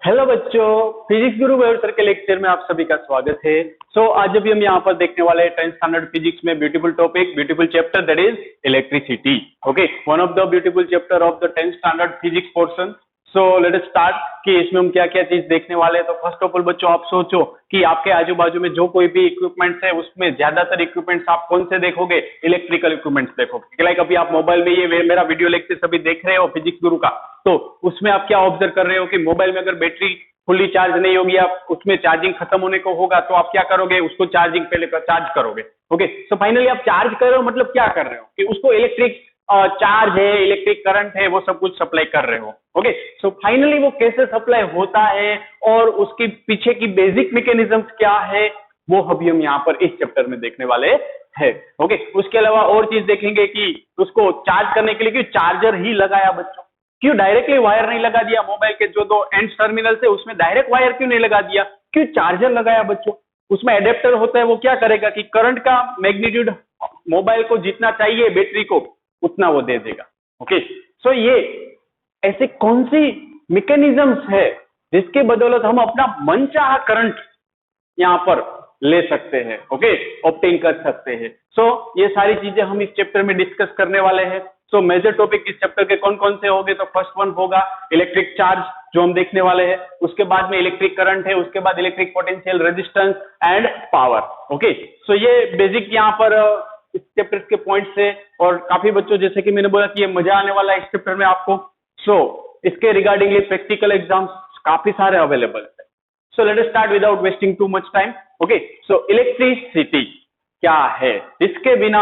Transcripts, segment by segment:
Hello बच्चों, physics गुरु वैभव sir के lecture में आप सभी का स्वागत है। आज अभी हम यहाँ पर देखने वाले हैं 10th स्टैंडर्ड फिजिक्स में beautiful topic, beautiful chapter that is electricity. Okay, one of the beautiful chapter of the 10th standard physics portion. So let us start कि इसमें हम क्या क्या चीज देखने वाले हैं। तो फर्स्ट ऑफ ऑल बच्चों, आप सोचो कि आपके आजू बाजू में जो कोई भी इक्विपमेंट्स है उसमें ज्यादातर इक्विपमेंट्स आप कौन से देखोगे? इलेक्ट्रिकल इक्विपमेंट्स देखोगे। लाइक अभी आप मोबाइल में ये मेरा वीडियो लेक्चर सभी देख रहे हो फिजिक्स गुरु का, तो उसमें आप क्या ऑब्जर्व कर रहे हो कि मोबाइल में अगर बैटरी फुल्ली चार्ज नहीं होगी, आप उसमें चार्जिंग खत्म होने को होगा, तो आप क्या करोगे? उसको चार्जिंग पहले चार्ज करोगे। ओके, सो फाइनली आप चार्ज कर रहे हो, मतलब क्या कर रहे हो कि उसको इलेक्ट्रिक चार्ज है, इलेक्ट्रिक करंट है, वो सब कुछ सप्लाई कर रहे हो। ओके, सो फाइनली वो कैसे सप्लाई होता है और उसके पीछे की बेसिक मैकेनिज्म्स क्या है, वो अभी हम यहाँ पर इस चैप्टर में देखने वाले हैं। ओके, उसके अलावा और चीज देखेंगे कि उसको चार्ज करने के लिए क्यों चार्जर ही लगाया बच्चों, क्यों डायरेक्टली वायर नहीं लगा दिया? मोबाइल के जो दो एंड टर्मिनल है उसमें डायरेक्ट वायर क्यों नहीं लगा दिया? क्यों चार्जर लगाया बच्चों? उसमें एडेप्टर होता है, वो क्या करेगा कि करंट का मैग्नीट्यूड मोबाइल को जितना चाहिए बैटरी को उतना वो दे देगा। ओके, सो ये ऐसी कौन सी मैकेनिज्म्स है जिसके बदौलत हम अपना मनचाहा करंट यहाँ पर ले सकते हैं, ओके, ऑब्टेन कर सकते हैं। सो ये सारी चीजें हम इस चैप्टर में डिस्कस करने वाले हैं। सो मेजर टॉपिक इस चैप्टर के कौन कौन से होंगे? तो फर्स्ट वन होगा इलेक्ट्रिक चार्ज, जो हम देखने वाले हैं। उसके बाद में इलेक्ट्रिक करंट है, उसके बाद electric potential, resistance and power. Okay, so ये बेसिक यहाँ पर इस चैप्टर के पॉइंट्स है। और काफी बच्चों, जैसे कि मैंने बोला कि ये मजा आने वाला है इस चैप्टर में आपको। सो इसके रिगार्डिंगली प्रैक्टिकल एग्जाम्स काफी सारे अवेलेबल है। So let us start without wasting too much time. Okay, so electricity क्या है? इसके बिना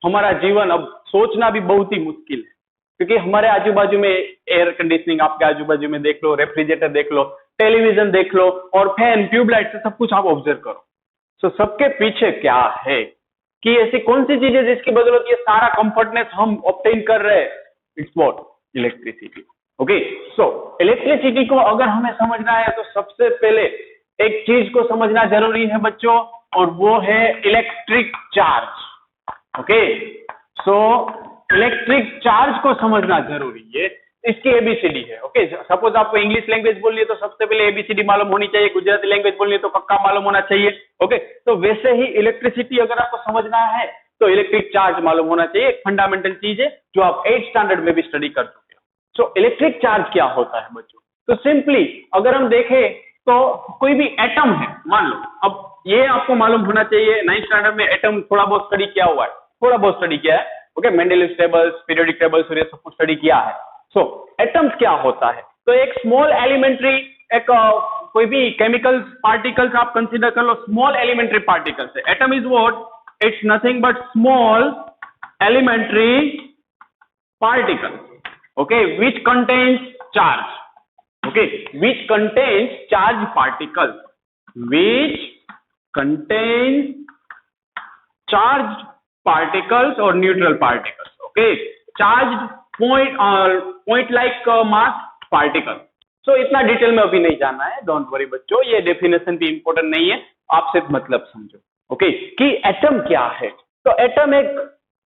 हमारा जीवन अब सोचना भी बहुत ही मुश्किल है, क्योंकि हमारे आजू बाजू में एयर कंडीशनिंग आपके आजू बाजू में देख लो, रेफ्रिजरेटर देख लो, टेलीविजन देख लो, और फैन, ट्यूबलाइट से सब कुछ आप ऑब्जर्व करो। सो सबके पीछे क्या है कि ऐसी कौन सी चीज है जिसकी बदौलत ये सारा कंफर्टनेस हम ऑब्टेन कर रहे हैं? It's what? Electricity. Okay, so electricity को अगर हमें समझना है तो सबसे पहले एक चीज को समझना जरूरी है बच्चों, और वो है electric charge. Okay, so electric charge को समझना जरूरी है। इसकी एबीसीडी है। ओके, सपोज आपको इंग्लिश लैंग्वेज बोलनी है तो सबसे पहले एबीसीडी मालूम होनी चाहिए, गुजराती लैंग्वेज बोलनी है तो कक्का मालूम होना चाहिए। ओके, तो वैसे ही इलेक्ट्रिसिटी अगर आपको समझना है तो इलेक्ट्रिक चार्ज मालूम होना चाहिए। एक फंडामेंटल चीज है जो आप 8th स्टैंडर्ड में भी स्टडी कर चुके हो। सो इलेक्ट्रिक चार्ज क्या होता है बच्चों? तो सिंपली अगर हम देखें तो कोई भी एटम है, मान लो, अब ये आपको मालूम होना चाहिए 9th स्टैंडर्ड में एटम थोड़ा बहुत स्टडी किया हुआ है, थोड़ा बहुत स्टडी किया है। Okay, Mendeleev tables, periodic tables और ये सब कुछ स्टडी किया है। सो एटम्स क्या होता है? तो एक स्मॉल एलिमेंट्री, एक कोई भी केमिकल पार्टिकल्स आप कंसीडर कर लो, स्मॉल एलिमेंट्री पार्टिकल्स है। Atom is what? It's nothing but small elementary particles, okay, which contains charge. Okay, which contains charge particles, which contains charged particles or neutral particles. Okay, charged point like mass particle. So इतना detail में अभी नहीं जानना है, don't worry बच्चों, ये definition भी important नहीं है, आप सिर्फ मतलब समझो। ओके, कि एटम क्या है? तो एटम एक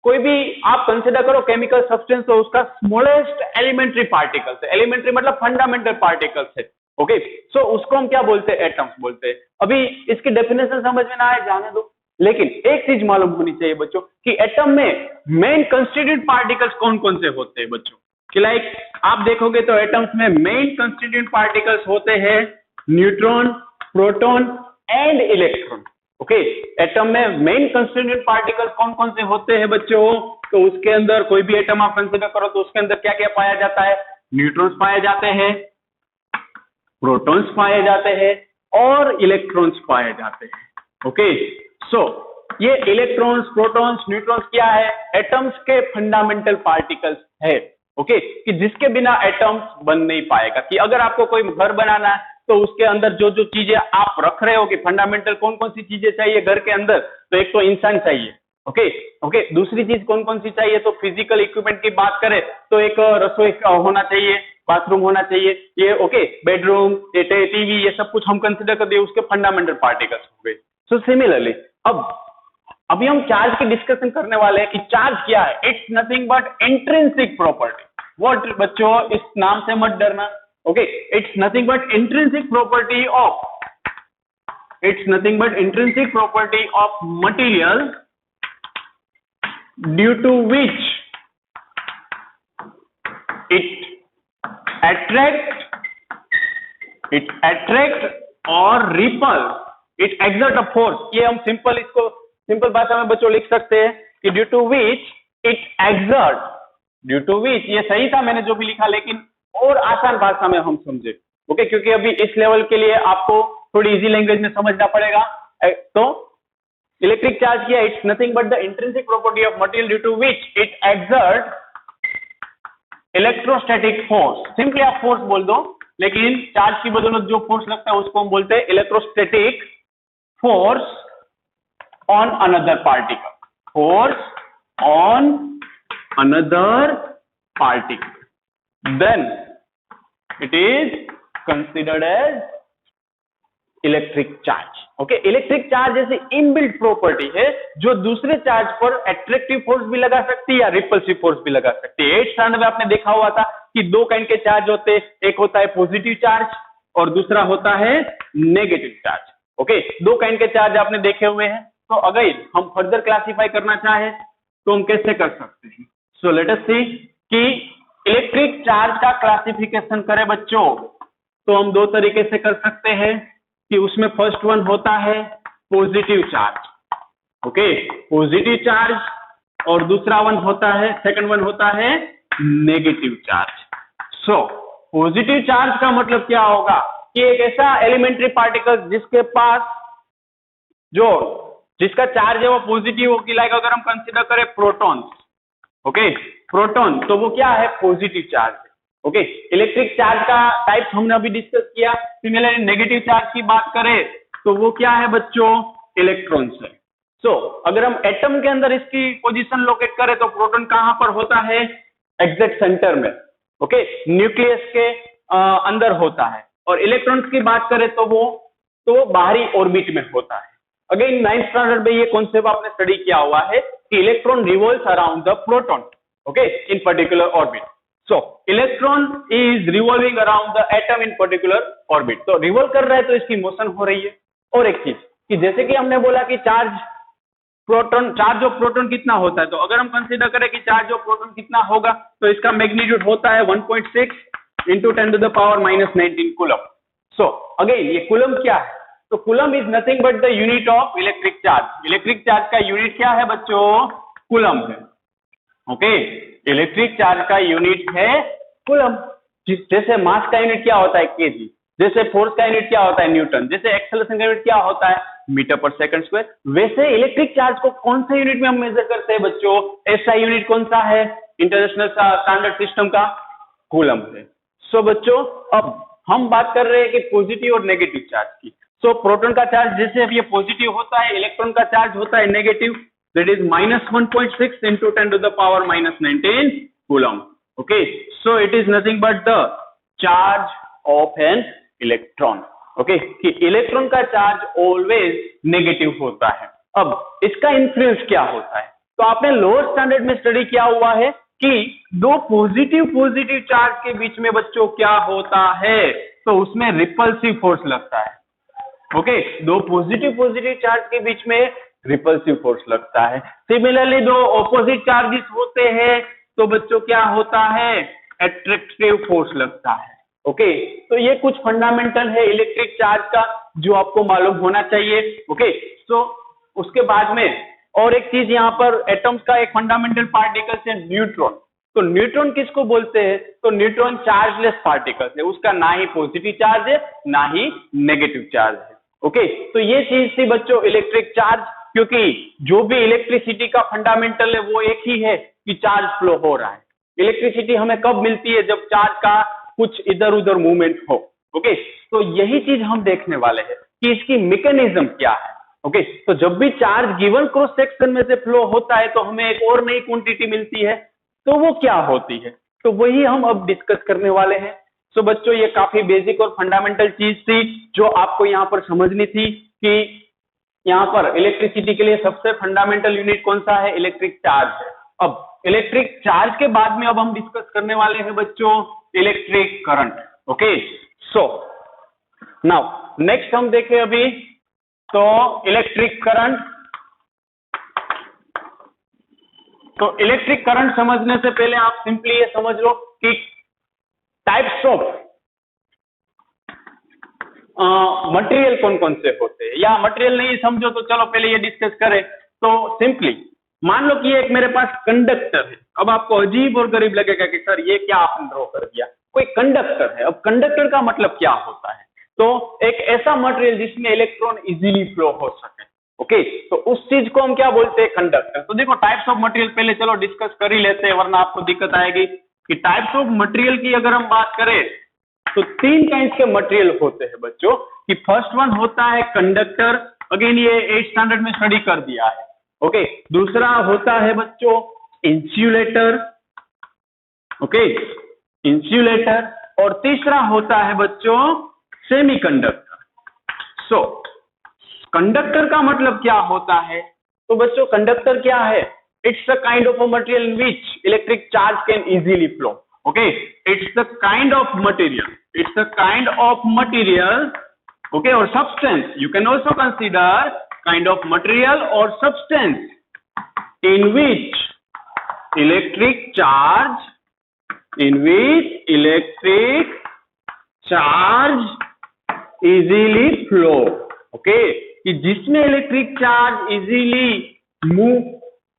कोई भी आप कंसिडर करो केमिकल सब्सटेंस, तो उसका स्मॉलेस्ट एलिमेंट्री पार्टिकल्स है। एलिमेंट्री मतलब फंडामेंटल पार्टिकल्स है। ओके, सो उसको हम क्या बोलते हैं? एटम्स बोलते हैं। अभी इसकी डेफिनेशन समझ में ना आए, जाने दो, लेकिन एक चीज मालूम होनी चाहिए बच्चों कि एटम में मेन कंस्टिट्यूएंट पार्टिकल्स कौन कौन से होते हैं बच्चों? कि लाइक आप देखोगे तो एटम्स में मेन कंस्टिट्यूएंट पार्टिकल्स होते हैं neutron, proton and electron. Okay, atom में मेन कंस्टिट्यूएंट पार्टिकल कौन कौन से होते हैं बच्चों? तो उसके अंदर कोई भी एटम आप कंसीडर करो तो उसके अंदर क्या क्या पाया जाता है? न्यूट्रॉन्स पाए जाते हैं, प्रोटॉन्स पाए जाते हैं और इलेक्ट्रॉन्स पाए जाते हैं। ओके, सो ये इलेक्ट्रॉन्स, प्रोटॉन्स, न्यूट्रॉन्स क्या है? एटम्स के फंडामेंटल पार्टिकल्स है। ओके, कि जिसके बिना एटम्स बन नहीं पाएगा। कि अगर आपको कोई घर बनाना है तो उसके अंदर जो जो चीजें आप रख रहे हो कि फंडामेंटल कौन कौन सी चीजें चाहिए घर के अंदर? तो एक तो इंसान चाहिए। ओके, ओके, दूसरी चीज कौन कौन सी चाहिए? तो फिजिकल इक्विपमेंट की बात करें तो एक रसोई होना चाहिए, बाथरूम होना चाहिए, ये ओके, बेडरूम, टीवी, ये सब कुछ हम कंसिडर कर दिए, उसके फंडामेंटल पार्टिकल्स हो गए। सो सिमिलरली अब अभी हम चार्ज की डिस्कशन करने वाले हैं कि चार्ज क्या है? It's nothing but intrinsic property. What बच्चों, इस नाम से मत डरना, Okay, it's nothing but intrinsic property of material due to which it attract or repel, it exert a force. ये हम सिंपल भाषा में बच्चों लिख सकते हैं कि due to which it exert, due to which, ये सही था मैंने जो भी लिखा, लेकिन और आसान भाषा में हम समझे। ओके, क्योंकि अभी इस लेवल के लिए आपको थोड़ी इजी लैंग्वेज में समझना पड़ेगा। तो इलेक्ट्रिक चार्ज किया, it's nothing but the intrinsic property of material due to which it exert electrostatic force. Simply आप फोर्स बोल दो, लेकिन चार्ज की बदौलत जो फोर्स लगता है उसको हम बोलते हैं electrostatic force on another particle, force on another particle, then it is considered as electric charge. Okay, electric charge जैसी इनबिल्ट प्रॉपर्टी है जो दूसरे चार्ज पर अट्रैक्टिव फोर्स भी लगा सकती है या रिपल्सिव फोर्स भी लगा सकती है। 8th स्टैंडर्ड में आपने देखा हुआ था कि दो काइंड के चार्ज होते हैं, एक होता है पॉजिटिव चार्ज और दूसरा होता है नेगेटिव चार्ज। ओके, दो काइंड के चार्ज आपने देखे हुए हैं। तो अगर हम फर्दर क्लासिफाई करना चाहे तो हम कैसे कर सकते हैं? सो लेट अस सी कि इलेक्ट्रिक चार्ज का क्लासिफिकेशन करें बच्चों, तो हम दो तरीके से कर सकते हैं कि उसमें फर्स्ट वन होता है positive charge, okay, positive charge, और दूसरा वन होता है, सेकंड वन होता है negative charge. So positive charge का मतलब क्या होगा कि एक ऐसा एलिमेंट्री पार्टिकल जिसके पास जिसका चार्ज है वो पॉजिटिव हो कि लाइक अगर हम कंसीडर करें प्रोटॉन्स, ओके, प्रोटॉन, तो वो क्या है? Positive charge. Okay, electric charge का टाइप्स हमने अभी डिस्कस किया। सिमिलरली नेगेटिव चार्ज की बात करें तो वो क्या है बच्चों? इलेक्ट्रॉन्स है। सो अगर हम एटम के अंदर इसकी पोजीशन लोकेट करें तो प्रोटॉन कहां पर होता है? एग्जैक्ट सेंटर में, ओके, न्यूक्लियस के अंदर होता है। और इलेक्ट्रॉन्स की बात करें तो वो बाहरी ऑर्बिट में होता है। अगेन 9th स्टैंडर्ड में ये कॉन्सेप्ट आपने स्टडी किया हुआ है कि electron revolves around the proton, okay, in particular orbit. So electron is revolving around the atom in particular orbit. तो रिवॉल्व कर रहा है तो इसकी मोशन हो रही है। और एक चीज कि जैसे कि हमने बोला कि चार्ज ऑफ प्रोटॉन कितना होता है, तो अगर हम कंसीडर करें कि चार्ज ऑफ प्रोटॉन कितना होगा तो इसका मैग्नीट्यूड होता है 1.6 into 10 to the power -19 coulomb. So again ये कूलम क्या है? तो coulomb is nothing but the unit of electric charge. Electric charge का यूनिट क्या है बच्चों? कूलम है। ओके, इलेक्ट्रिक चार्ज का यूनिट है कूलम। जैसे मास का यूनिट क्या होता है? केजी। जैसे फोर्स का यूनिट क्या होता है? न्यूटन। जैसे एक्सेलरेशन का यूनिट क्या होता है? मीटर पर सेकंड स्क्वायर। वैसे इलेक्ट्रिक चार्ज को कौन से यूनिट में हम मेजर करते हैं बच्चों? ऐसा यूनिट कौन सा है इंटरनेशनल स्टैंडर्ड सिस्टम का? कूलम है। सो बच्चों अब हम बात कर रहे हैं कि पॉजिटिव और नेगेटिव चार्ज की। सो प्रोटॉन का चार्ज जैसे अब ये पॉजिटिव होता है, इलेक्ट्रॉन का चार्ज होता है negative, that is -1.6 into 10 to the power -19 coulomb. Okay, so it is nothing but the charge of an electron. Okay, कि इलेक्ट्रॉन का चार्ज ऑलवेज नेगेटिव होता है। अब इसका इन्फ्लुएंस क्या होता है? तो आपने लोअर स्टैंडर्ड में स्टडी किया हुआ है कि दो पॉजिटिव चार्ज के बीच में बच्चों क्या होता है? तो उसमें रिपल्सिव फोर्स लगता है। ओके, दो पॉजिटिव चार्ज के बीच में रिपल्सिव फोर्स लगता है। सिमिलरली दो ऑपोजिट चार्जेस होते हैं तो बच्चों क्या होता है? एट्रैक्टिव फोर्स लगता है। ओके, तो ये कुछ फंडामेंटल है इलेक्ट्रिक चार्ज का जो आपको मालूम होना चाहिए। ओके, तो उसके बाद में और एक चीज यहाँ पर एटम्स का एक फंडामेंटल पार्टिकल है न्यूट्रॉन। तो न्यूट्रॉन किसको बोलते हैं? तो न्यूट्रॉन चार्जलेस पार्टिकल है, उसका ना ही पॉजिटिव चार्ज है ना ही नेगेटिव चार्ज है। ओके, तो ये चीज थी बच्चों इलेक्ट्रिक चार्ज, क्योंकि जो भी इलेक्ट्रिसिटी का फंडामेंटल है वो एक ही है कि चार्ज फ्लो हो रहा है। इलेक्ट्रिसिटी हमें कब मिलती है? जब चार्ज का कुछ इधर उधर मूवमेंट हो। ओके, तो यही चीज हम देखने वाले हैं कि इसकी मैकेनिज्म क्या है। ओके, तो जब भी चार्ज गिवन क्रॉस सेक्शन में से फ्लो होता है तो हमें एक और नई क्वांटिटी मिलती है, तो वो क्या होती है? तो वही हम अब डिस्कस करने वाले हैं। सो बच्चों ये काफी बेसिक और फंडामेंटल चीज थी जो आपको यहाँ पर समझनी थी कि यहाँ पर इलेक्ट्रिसिटी के लिए सबसे फंडामेंटल यूनिट कौन सा है? इलेक्ट्रिक चार्ज है। अब इलेक्ट्रिक चार्ज के बाद में अब हम डिस्कस करने वाले हैं बच्चों electric current. Okay, so now next हम देखें अभी तो इलेक्ट्रिक करंट। तो इलेक्ट्रिक करंट समझने से पहले आप सिंपली ये समझ लो कि टाइप्स ऑफ मटेरियल कौन कौन से होते हैं, या मटेरियल नहीं समझो तो चलो पहले ये डिस्कस करें। तो सिंपली मान लो कि ये एक मेरे पास कंडक्टर है। अब आपको अजीब और गरीब लगेगा कि सर ये क्या आपने ड्रॉ कर दिया, कोई कंडक्टर है। अब कंडक्टर का मतलब क्या होता है? तो एक ऐसा मटेरियल जिसमें इलेक्ट्रॉन इजीली फ्लो हो सके। ओके, तो उस चीज को हम क्या बोलते हैं? कंडक्टर। तो देखो टाइप्स ऑफ मटेरियल पहले चलो डिस्कस कर ही लेते हैं, वरना आपको दिक्कत आएगी। कि टाइप्स ऑफ मटेरियल की अगर हम बात करें तो 3 काइंड के मटेरियल होते हैं बच्चों। कि फर्स्ट वन होता है कंडक्टर, अगेन ये 8th स्टैंडर्ड में स्टडी कर दिया है। ओके, दूसरा होता है बच्चों इंसुलेटर। Okay, insulator. और तीसरा होता है बच्चों सेमीकंडक्टर। सो कंडक्टर का मतलब क्या होता है? तो बच्चों कंडक्टर क्या है? It's a kind of a material in which electric charge can easily flow. Okay, it's the kind of material, it's the kind of material, okay, और substance. You can also consider kind of material और substance in which electric charge, in which electric charge easily flow। Okay, कि जिसमें electric charge easily move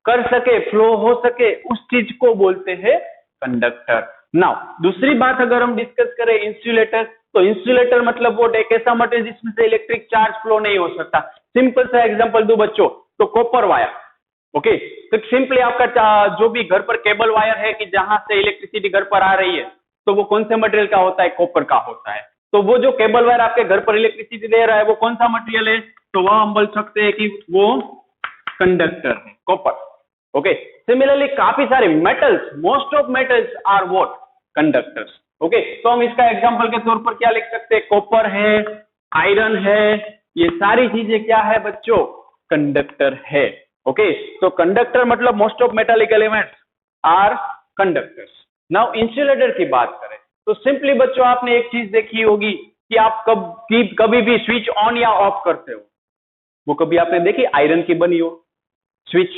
कर सके, flow हो सके, उस चीज को बोलते हैं कंडक्टर। नाउ दूसरी बात अगर हम डिस्कस करें इंसुलेटर, तो इंसुलेटर मतलब वो एक ऐसा मटेरियल जिसमें से इलेक्ट्रिक चार्ज फ्लो नहीं हो सकता। सिंपल सा एग्जांपल दूं बच्चों, तो कॉपर वायर। ओके, तो सिंपली आपका जो भी घर पर केबल वायर है कि जहां से इलेक्ट्रिसिटी घर पर आ रही है, तो वो कौन से मटेरियल का होता है? कॉपर का होता है। तो वो जो केबल वायर आपके घर पर इलेक्ट्रिसिटी दे रहा है वो कौन सा मटेरियल है? तो वह हम बोल सकते हैं कि वो कंडक्टर है, कॉपर। ओके, सिमिलरली काफी सारे metals, most of metals are what? Conductors. Okay, तो हम इसका एग्जांपल के तौर पर क्या लिख सकते हैं? कॉपर है, आयरन है, ये सारी चीजें क्या है बच्चों? कंडक्टर है। ओके, तो कंडक्टर मतलब most of metallic elements are conductors. Now insulator की बात करें तो सिंपली बच्चों आपने एक चीज देखी होगी कि आप कभी भी स्विच ऑन या ऑफ करते हो, वो कभी आपने देखी आयरन की बनी हो, स्विच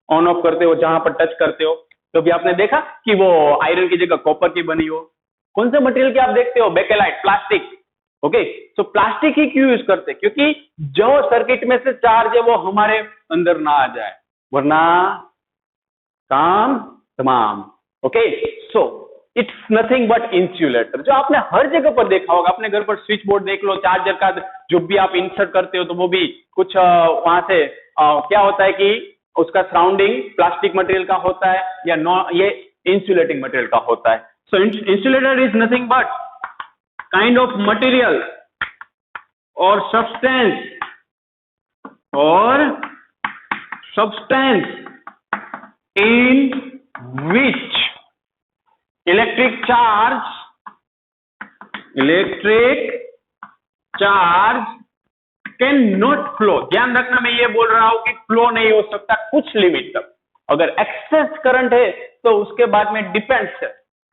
ऑन ऑफ करते हो जहां पर टच करते हो, कभी आपने देखा कि वो आयरन की जगह कॉपर की बनी हो? कौन से मटेरियल की आप देखते हो? Bakelite, plastic. ओके, तो प्लास्टिक ही क्यों यूज करते? क्योंकि जो सर्किट में से चार्ज है वो हमारे अंदर ना आ जाए, वरना काम तमाम। Okay, so it's nothing but insulator, जो आपने हर जगह पर देखा होगा। अपने घर पर स्विच बोर्ड देख लो, चार्जर का जो भी आप इंसर्ट करते हो तो वो भी कुछ वहां से क्या होता है कि उसका सराउंडिंग प्लास्टिक मटेरियल का होता है या ये इंसुलेटिंग मटेरियल का होता है। So insulator is nothing but kind of material or substance in which electric charge can not flow। ध्यान रखना, मैं ये बोल रहा हूं कि फ्लो नहीं हो सकता कुछ लिमिट तक। अगर एक्सेस करंट है तो उसके बाद में डिपेंड्स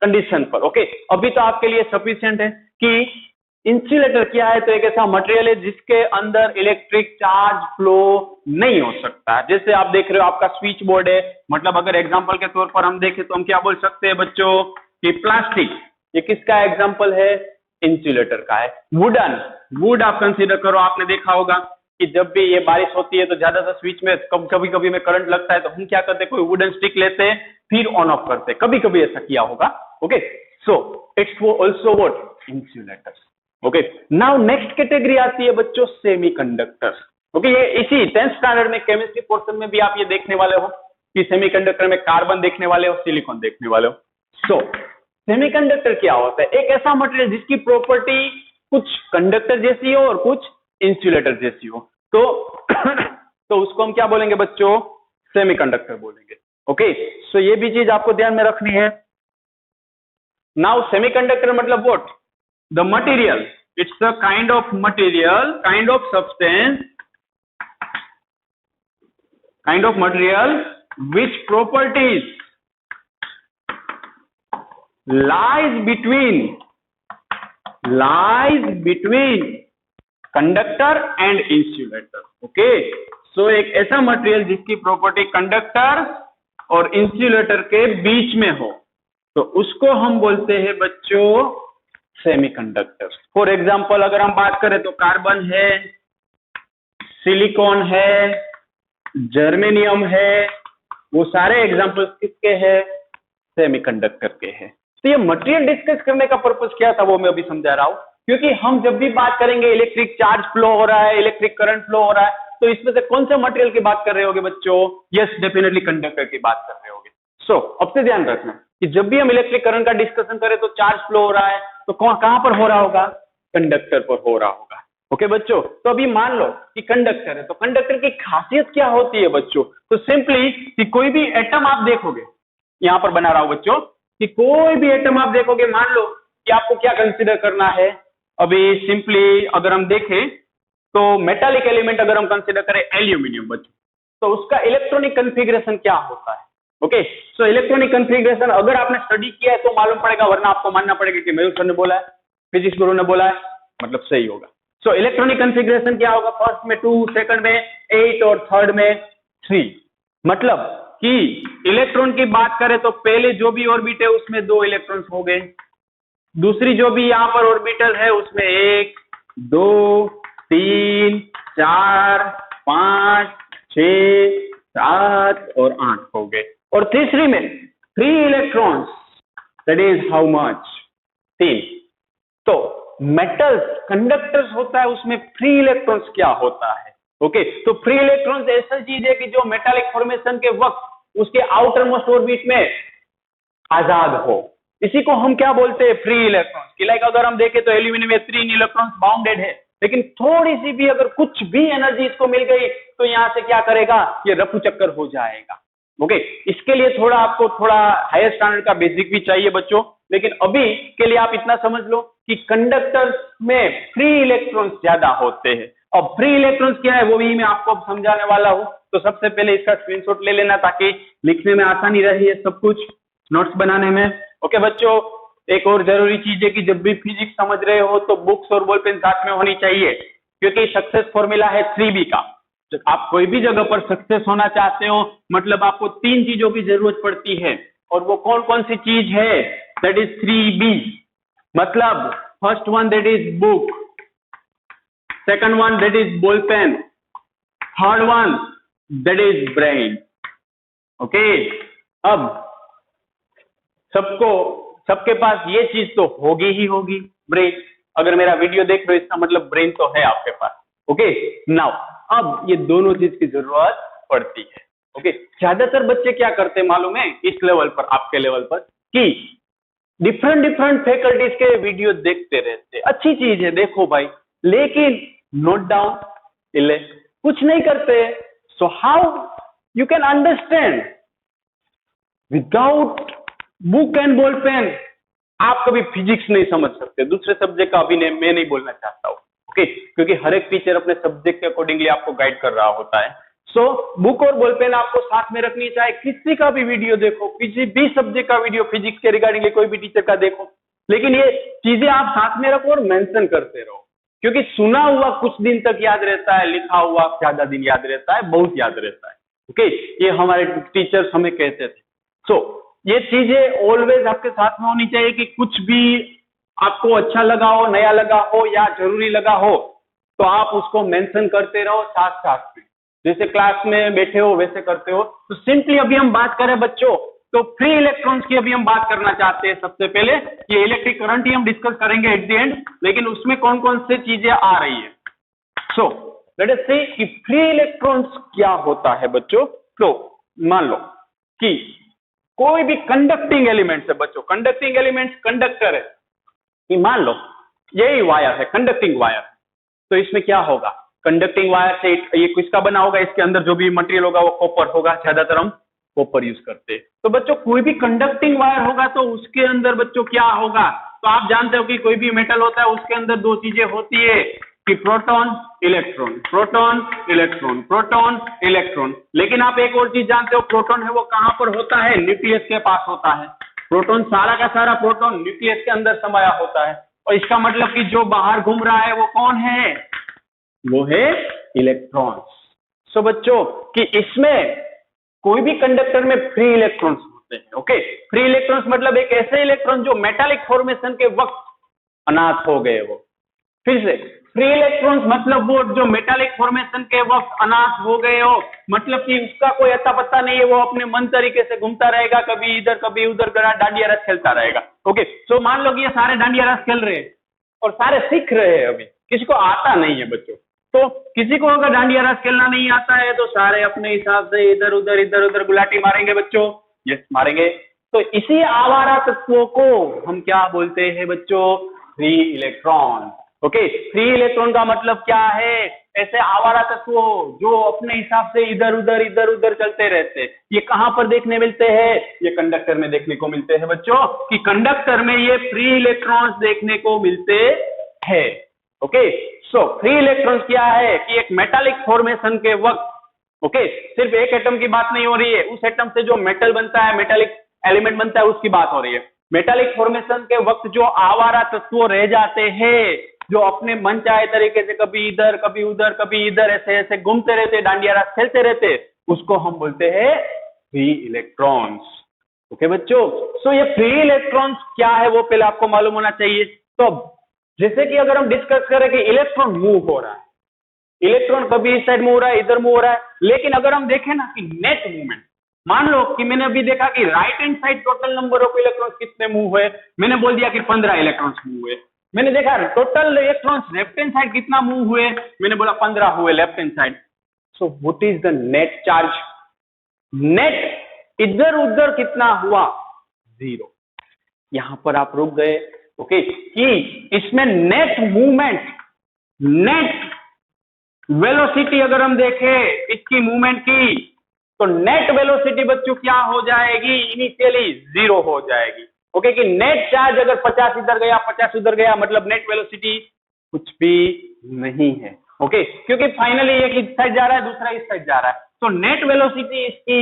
कंडीशन पर। ओके, अभी तो आपके लिए सफिशिएंट है कि इंसुलेटर क्या है? तो एक ऐसा मटेरियल है जिसके अंदर इलेक्ट्रिक चार्ज फ्लो नहीं हो सकता। जैसे आप देख रहे हो आपका स्विच बोर्ड है, मतलब अगर एग्जांपल के तौर पर हम देखें तो हम क्या बोल सकते हैं बच्चों कि प्लास्टिक, ये किसका एग्जांपल है? इंसुलेटर का है। वुड आप कंसीडर करो, आपने देखा होगा कि जब भी ये बारिश होती है तो ज्यादातर स्विच में कभी कभी में करंट लगता है तो हम क्या करते हैं? कोई वुडन स्टिक लेते हैं फिर ऑन ऑफ करते हैं, कभी कभी ऐसा किया होगा। Okay, so it's also what? Insulators. Okay, now next category आती है बच्चों सेमीकंडक्टर्स। ओके, ये इसी 10th स्टैंडर्ड में केमिस्ट्री पोर्शन में भी आप ये देखने वाले हो कि सेमीकंडक्टर में कार्बन देखने वाले हो, सिलिकॉन देखने वाले हो। सो सेमीकंडक्टर क्या होता है? एक ऐसा मटेरियल जिसकी प्रॉपर्टी कुछ कंडक्टर जैसी हो और कुछ इंसुलेटर जैसी हो, तो उसको हम क्या बोलेंगे बच्चों? सेमीकंडक्टर बोलेंगे। ओके, सो ये भी चीज आपको ध्यान में रखनी है। नाउ सेमीकंडक्टर मतलब what? The material, it's a kind of material, kind of substance, kind of material which properties lies between lies between conductor and insulator. Okay, so एक ऐसा मटेरियल जिसकी प्रॉपर्टी कंडक्टर और इंसुलेटर के बीच में हो, तो उसको हम बोलते हैं बच्चों सेमीकंडक्टर. फॉर एग्जांपल अगर हम बात करें तो कार्बन है, सिलिकॉन है, जर्मेनियम है, वो सारे एग्जांपल्स किसके हैं? सेमीकंडक्टर के हैं. तो ये मटेरियल डिस्कस करने का पर्पस क्या था वो मैं अभी समझा रहा हूं, क्योंकि हम जब भी बात करेंगे इलेक्ट्रिक चार्ज फ्लो हो रहा है, इलेक्ट्रिक करंट फ्लो हो रहा है, तो इसमें से कौन से मटेरियल की बात कर रहे होगे बच्चों? यस, डेफिनेटली कंडक्टर की बात कर रहे होगे. सो अब से ध्यान रखना कि जब भी हम इलेक्ट्रिक करंट का डिस्कशन करें तो चार्ज फ्लो हो रहा है, तो कहां पर हो रहा होगा? कंडक्टर पर हो रहा होगा. ओके बच्चों, तो अभी मान लो कि कंडक्टर है, तो कंडक्टर की खासियत क्या होती है बच्चों? तो सिंपली कि कोई भी एटम आप देखोगे, यहां पर बना रहा हूं बच्चों, कि कोई भी एटम आप देखोगे, मान लो कि आपको क्या कंसीडर करना है. अभी सिंपली अगर हम देखें तो मेटालिक एलिमेंट अगर हम कंसीडर करें एल्यूमिनियम बच्चों, तो उसका इलेक्ट्रॉनिक कन्फिगरेशन क्या होता है? ओके, सो इलेक्ट्रॉनिक कन्फिगरेशन अगर आपने स्टडी किया है तो मालूम पड़ेगा, वरना आपको मानना पड़ेगा कि मयूर सर ने बोला है, फिजिक्स गुरु ने बोला है, मतलब सही होगा. सो इलेक्ट्रॉनिक कन्फिगरेशन क्या होगा? फर्स्ट में 2, सेकंड में 8 और थर्ड में 3. मतलब कि इलेक्ट्रॉन की बात करें तो पहले जो भी ऑर्बिट है उसमें 2 इलेक्ट्रॉन्स हो गए, दूसरी जो भी यहां पर ऑर्बिटल है उसमें 1, 2, 3, 4, 5, 6, 7 और 8 हो गए, और तीसरी में 3 electrons, that is how much? 3. तो मेटल्स कंडक्टर्स होता है, उसमें फ्री इलेक्ट्रॉन्स क्या होता है? ओके, तो फ्री इलेक्ट्रॉन्स ऐसा चीज है कि जो मेटालिक फॉर्मेशन के वक्त उसके आउटर मोस्ट ऑर्बिट में आजाद हो, इसी को हम क्या बोलते हैं? Free electrons. कि लाइक अगर हम देखें तो एल्यूमिनियम में 3 इलेक्ट्रॉन्स बाउंडेड है, लेकिन थोड़ी सी भी अगर कुछ भी एनर्जी इसको मिल गई तो यहां से क्या करेगा? ये रफू चक्कर हो जाएगा. ओके, इसके लिए आपको थोड़ा हायर स्टैंडर्ड का बेसिक भी चाहिए बच्चों, लेकिन अभी के लिए आप इतना समझ लो कि कंडक्टर्स में फ्री इलेक्ट्रॉन्स ज्यादा होते हैं. अब फ्री इलेक्ट्रॉन्स क्या है वो भी मैं आपको अब समझाने वाला हूं, तो सबसे पहले इसका स्क्रीनशॉट ले लेना ताकि लिखने में आसानी रही है, सब कुछ नोट्स बनाने में. ओके बच्चों, एक और जरूरी चीज है कि जब भी फिजिक्स समझ रहे हो तो बुक्स और बॉल पेन साथ में होनी चाहिए, क्योंकि सक्सेस फॉर्मूला है 3B का. जब आप कोई भी जगह पर सक्सेस होना चाहते हो मतलब आपको 3 चीजों की जरूरत पड़ती है, और वो कौन कौन सी चीज है? That is 3B. मतलब first one that is book, second one that is ball pen, third one that is brain. Okay, अब सबके पास ये चीज तो होगी ही होगी, ब्रेन. अगर मेरा वीडियो देख रहे हो इसका मतलब ब्रेन तो है आपके पास. ओके, नाउ अब ये दोनों चीज की जरूरत पड़ती है. ओके, ज्यादातर बच्चे क्या करते हैं मालूम है इस लेवल पर, आपके लेवल पर, कि डिफरेंट फैकल्टीज के वीडियो देखते रहते. अच्छी चीज है, देखो भाई, लेकिन नोट डाउन कुछ नहीं करते. So how you can understand without book and ball pen? आप कभी फिजिक्स नहीं समझ सकते. दूसरे सब्जेक्ट का अभी मैं नहीं बोलना चाहता हूं. ओके, क्योंकि हर एक टीचर अपने सब्जेक्ट के अकॉर्डिंगली आपको गाइड कर रहा होता है. सो बुक और बॉल पेन आपको साथ में रखनी, चाहे किसी का भी वीडियो देखो, किसी भी सब्जेक्ट का वीडियो फिजिक्स के रिगार्डिंग कोई भी टीचर का देखो, लेकिन ये चीजें आप साथ में रखो और मेंशन करते रहो, क्योंकि सुना हुआ कुछ दिन तक याद रहता है, लिखा हुआ ज्यादा दिन याद रहता है, बहुत याद रहता है. ओके, ये हमारे टीचर्स हमें कहते थे. सो ये चीजें ऑलवेज आपके साथ में होनी चाहिए कि कुछ भी आपको अच्छा लगा हो, नया लगा हो या जरूरी लगा हो तो आप उसको मेंशन करते रहो साथ साथ में. जैसे क्लास में बैठे हो वैसे करते हो. तो सिंपली अभी हम बात करें बच्चों तो फ्री इलेक्ट्रॉन्स की अभी हम बात करना चाहते हैं. सबसे पहले ये इलेक्ट्रिक करंट ही हम डिस्कस करेंगे एट द एंड, लेकिन उसमें कौन कौन से चीजें आ रही है. सो लेट अस सी कि फ्री इलेक्ट्रॉन्स क्या होता है बच्चों. तो मान लो कि कोई भी कंडक्टिंग एलिमेंट्स है बच्चों, कंडक्टिंग एलिमेंट्स कंडक्टर है, कि मान लो यही वायर है, कंडक्टिंग वायर. तो इसमें क्या होगा? कंडक्टिंग वायर से ये किसका बना होगा? इसके अंदर जो भी मटेरियल होगा वो कॉपर होगा, ज्यादातर हम कॉपर यूज करते हैं. तो बच्चों कोई भी कंडक्टिंग वायर होगा तो उसके अंदर बच्चों क्या होगा? तो आप जानते हो कि कोई भी मेटल होता है उसके अंदर 2 चीजें होती है कि proton electron, proton electron, proton electron. लेकिन आप एक और चीज जानते हो, प्रोटॉन है वो कहां पर होता है? न्यूक्लियस के पास होता है. प्रोटॉन सारा का सारा प्रोटॉन न्यूक्लियस के अंदर समाया होता है, और इसका मतलब कि जो बाहर घूम रहा है वो कौन है, वो है इलेक्ट्रॉन्स। सो बच्चों कि इसमें कोई भी कंडक्टर में फ्री इलेक्ट्रॉन्स होते हैं। ओके, फ्री इलेक्ट्रॉन्स मतलब एक ऐसे इलेक्ट्रॉन जो मेटालिक फॉर्मेशन के वक्त अनाथ हो गए। वो फिर से फ्री इलेक्ट्रॉन्स मतलब वो जो मेटालिक फॉर्मेशन के वक्त अनाथ हो गए हो, मतलब कि उसका कोई अता पता नहीं है, वो अपने मन तरीके से घूमता रहेगा, कभी इधर कभी उधर डांडिया रस खेलता रहेगा। ओके, सो मान लो कि ये सारे डांडिया रस खेल रहे हैं और सारे सीख रहे हैं, अभी किसी को आता नहीं है बच्चों। तो किसी को अगर डांडिया रस खेलना नहीं आता है तो सारे अपने हिसाब से इधर उधर गुलाटी मारेंगे बच्चों, यस मारेंगे। तो इसी आवारा तत्वों को हम क्या बोलते हैं बच्चों, free electron. Okay, free electron का मतलब क्या है, ऐसे आवारा तत्वों जो अपने हिसाब से इधर उधर चलते रहते हैं। ये कहां पर देखने मिलते हैं, ये कंडक्टर में देखने को मिलते हैं बच्चों, कि कंडक्टर में ये फ्री इलेक्ट्रॉन्स देखने को मिलते हैं। ओके, सो फ्री इलेक्ट्रॉन्स क्या है कि एक मेटालिक फॉर्मेशन के वक्त, ओके, सिर्फ एक एटम की बात नहीं हो रही है, उस एटम से जो मेटल बनता है, मेटालिक एलिमेंट बनता है, उसकी बात हो रही है। मेटालिक फॉर्मेशन के वक्त जो आवारा तत्व रह जाते हैं, जो अपने मन चाहे तरीके से कभी इधर कभी उधर कभी इधर ऐसे ऐसे घूमते रहते, डांडिया रास खेलते रहते, उसको हम बोलते हैं फ्री इलेक्ट्रॉन्स। ओके बच्चों, सो ये फ्री इलेक्ट्रॉन्स क्या है वो पहले आपको मालूम होना चाहिए। तो जैसे कि अगर हम डिस्कस करें कि इलेक्ट्रॉन मूव हो रहा है, इलेक्ट्रॉन कभी इस साइड मूव हो रहा है, इधर मूव हो रहा है, लेकिन अगर हम देखें ना कि नेट मूवमेंट, मान लो कि मैंने अभी देखा कि right hand side total number of electrons कितने मूव हुए, मैंने बोल दिया कि 15 इलेक्ट्रॉन्स मूव हुए। मैंने देखा total electrons left hand side कितना मूव हुए, मैंने बोला 15 हुए left hand side. So what is the net charge, net इधर उधर कितना हुआ, 0। यहां पर आप रुक गए। ओके, कि इसमें नेट मूवमेंट, नेट वेलोसिटी अगर हम देखें इसकी मूवमेंट की, तो नेट वेलोसिटी बच्चों क्या हो जाएगी, इनिशियली 0 हो जाएगी। ओके, कि नेट चार्ज अगर 50 इधर गया 50 उधर गया, मतलब नेट वेलोसिटी कुछ भी नहीं है। ओके, क्योंकि फाइनली एक इस साइड जा रहा है, दूसरा इस साइड जा रहा है, तो नेट वेलोसिटी इसकी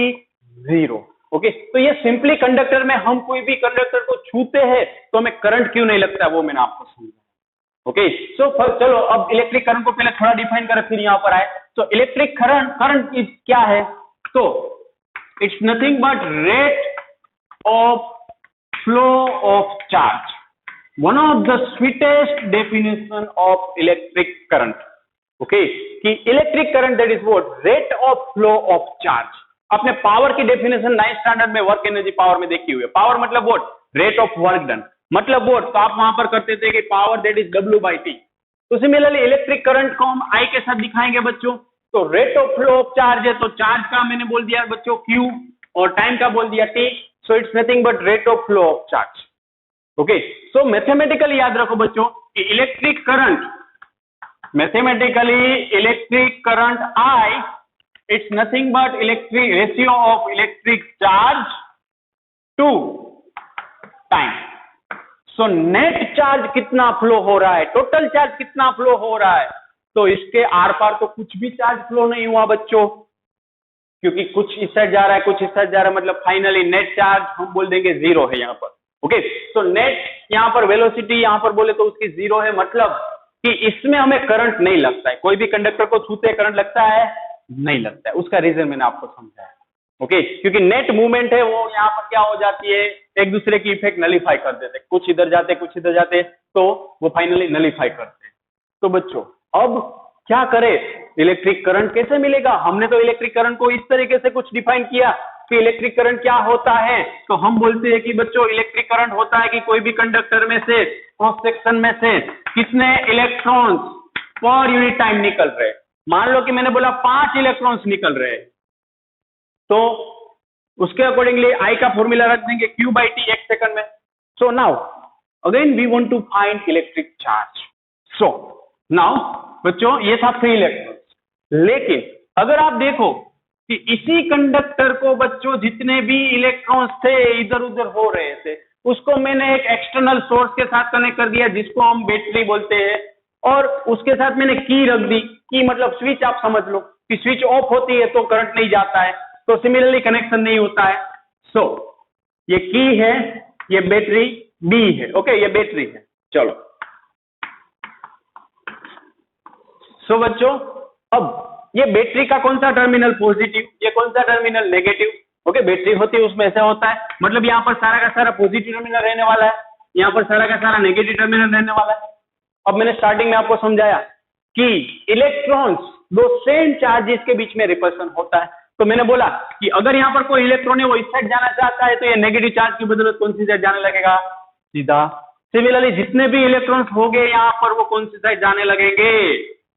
0। ओके, तो ये सिंपली कंडक्टर में हम कोई भी कंडक्टर को छूते हैं तो हमें करंट क्यों नहीं लगता, वो मैंने आपको समझाया। ओके, सो चलो अब इलेक्ट्रिक करंट को पहले थोड़ा डिफाइन करें फिर यहां पर आए। तो इलेक्ट्रिक करंट क्या है, तो it's nothing but rate of flow of charge, one of the sweetest definition of electric current. Okay, कि electric current that is what, rate of flow of charge. आपने पावर की डेफिनेशन 9th स्टैंडर्ड में work energy power में देखी हुई है। Power मतलब what, rate of work done, मतलब वो तो आप वहां पर करते थे कि पावर दैट इज W/T। तो सिमिलरली इलेक्ट्रिक करंट को हम I के साथ दिखाएंगे बच्चों। तो rate of flow of charge है, तो चार्ज का मैंने बोल दिया बच्चों Q और टाइम का बोल दिया T। So it's nothing but rate of flow of charge. Okay, so mathematically याद रखो बच्चों कि electric current, mathematically electric current I it's nothing but electric ratio of electric charge to time. So net charge कितना flow हो रहा है, total charge कितना flow हो रहा है, तो इसके आर पार तो कुछ भी चार्ज फ्लो नहीं हुआ बच्चों, क्योंकि कुछ इस साइड जा रहा है कुछ इस साइड जा रहा है, मतलब फाइनली नेट चार्ज हम बोल देंगे 0 है यहां पर। ओके, तो नेट यहां पर वेलोसिटी यहां पर बोले तो उसकी 0 है, मतलब कि इसमें हमें करंट नहीं लगता है। कोई भी कंडक्टर को छूते करंट लगता है, नहीं लगता है। उसका रीजन मैंने आपको समझाया। ओके, क्योंकि नेट मूवमेंट है वो यहाँ पर क्या हो जाती है, एक दूसरे की इफेक्ट नलीफाई कर देते, कुछ इधर जाते कुछ इधर जाते, तो वो फाइनली नलीफाई करते। तो बच्चों अब क्या करें, इलेक्ट्रिक करंट कैसे मिलेगा। हमने तो इलेक्ट्रिक करंट को इस तरीके से कुछ डिफाइन किया कि इलेक्ट्रिक करंट क्या होता है। तो हम बोलते हैं कि बच्चों इलेक्ट्रिक करंट होता है कि कोई भी कंडक्टर में से, क्रॉस सेक्शन में से कितने इलेक्ट्रॉन्स पर यूनिट टाइम निकल रहे। मान लो कि मैंने बोला 5 इलेक्ट्रॉन्स निकल रहे, तो उसके अकॉर्डिंगली I का फॉर्मूला रख देंगे Q/T 1 सेकंड में। So now again we want to find electric charge. So now बच्चों ये था फ्री इलेक्ट्रॉन, लेकिन अगर आप देखो कि इसी कंडक्टर को बच्चों जितने भी इलेक्ट्रॉन्स थे इधर उधर हो रहे थे, उसको मैंने एक एक्सटर्नल सोर्स के साथ कनेक्ट कर दिया जिसको हम बैटरी बोलते हैं, और उसके साथ मैंने की रख दी। की मतलब स्विच, आप समझ लो कि स्विच ऑफ होती है तो करंट नहीं जाता है, तो सिमिलरली कनेक्शन नहीं होता है। सो ये की है, ये बैटरी बी है। ओके, ये बैटरी है। चलो सो बच्चों, अब ये बैटरी का कौन सा टर्मिनल पॉजिटिव, ये कौन सा टर्मिनल नेगेटिव। ओके, बैटरी होती है उसमें ऐसा होता है, मतलब यहाँ पर सारा का सारा पॉजिटिव टर्मिनल रहने वाला है, यहाँ पर सारा का सारा नेगेटिव टर्मिनल रहने वाला है। अब मैंने स्टार्टिंग में आपको समझाया कि इलेक्ट्रॉन्स, दो सेम चार्जेस के बीच में रिपल्सन होता है। तो मैंने बोला कि अगर यहाँ पर कोई इलेक्ट्रॉन है वो इस साइड जाना चाहता है तो ये नेगेटिव चार्ज की बदौलत कौन सी साइड जाने लगेगा, सीधा। सिमिलरली जितने भी इलेक्ट्रॉन्स हो गए यहाँ पर वो कौन सी साइड जाने लगेंगे,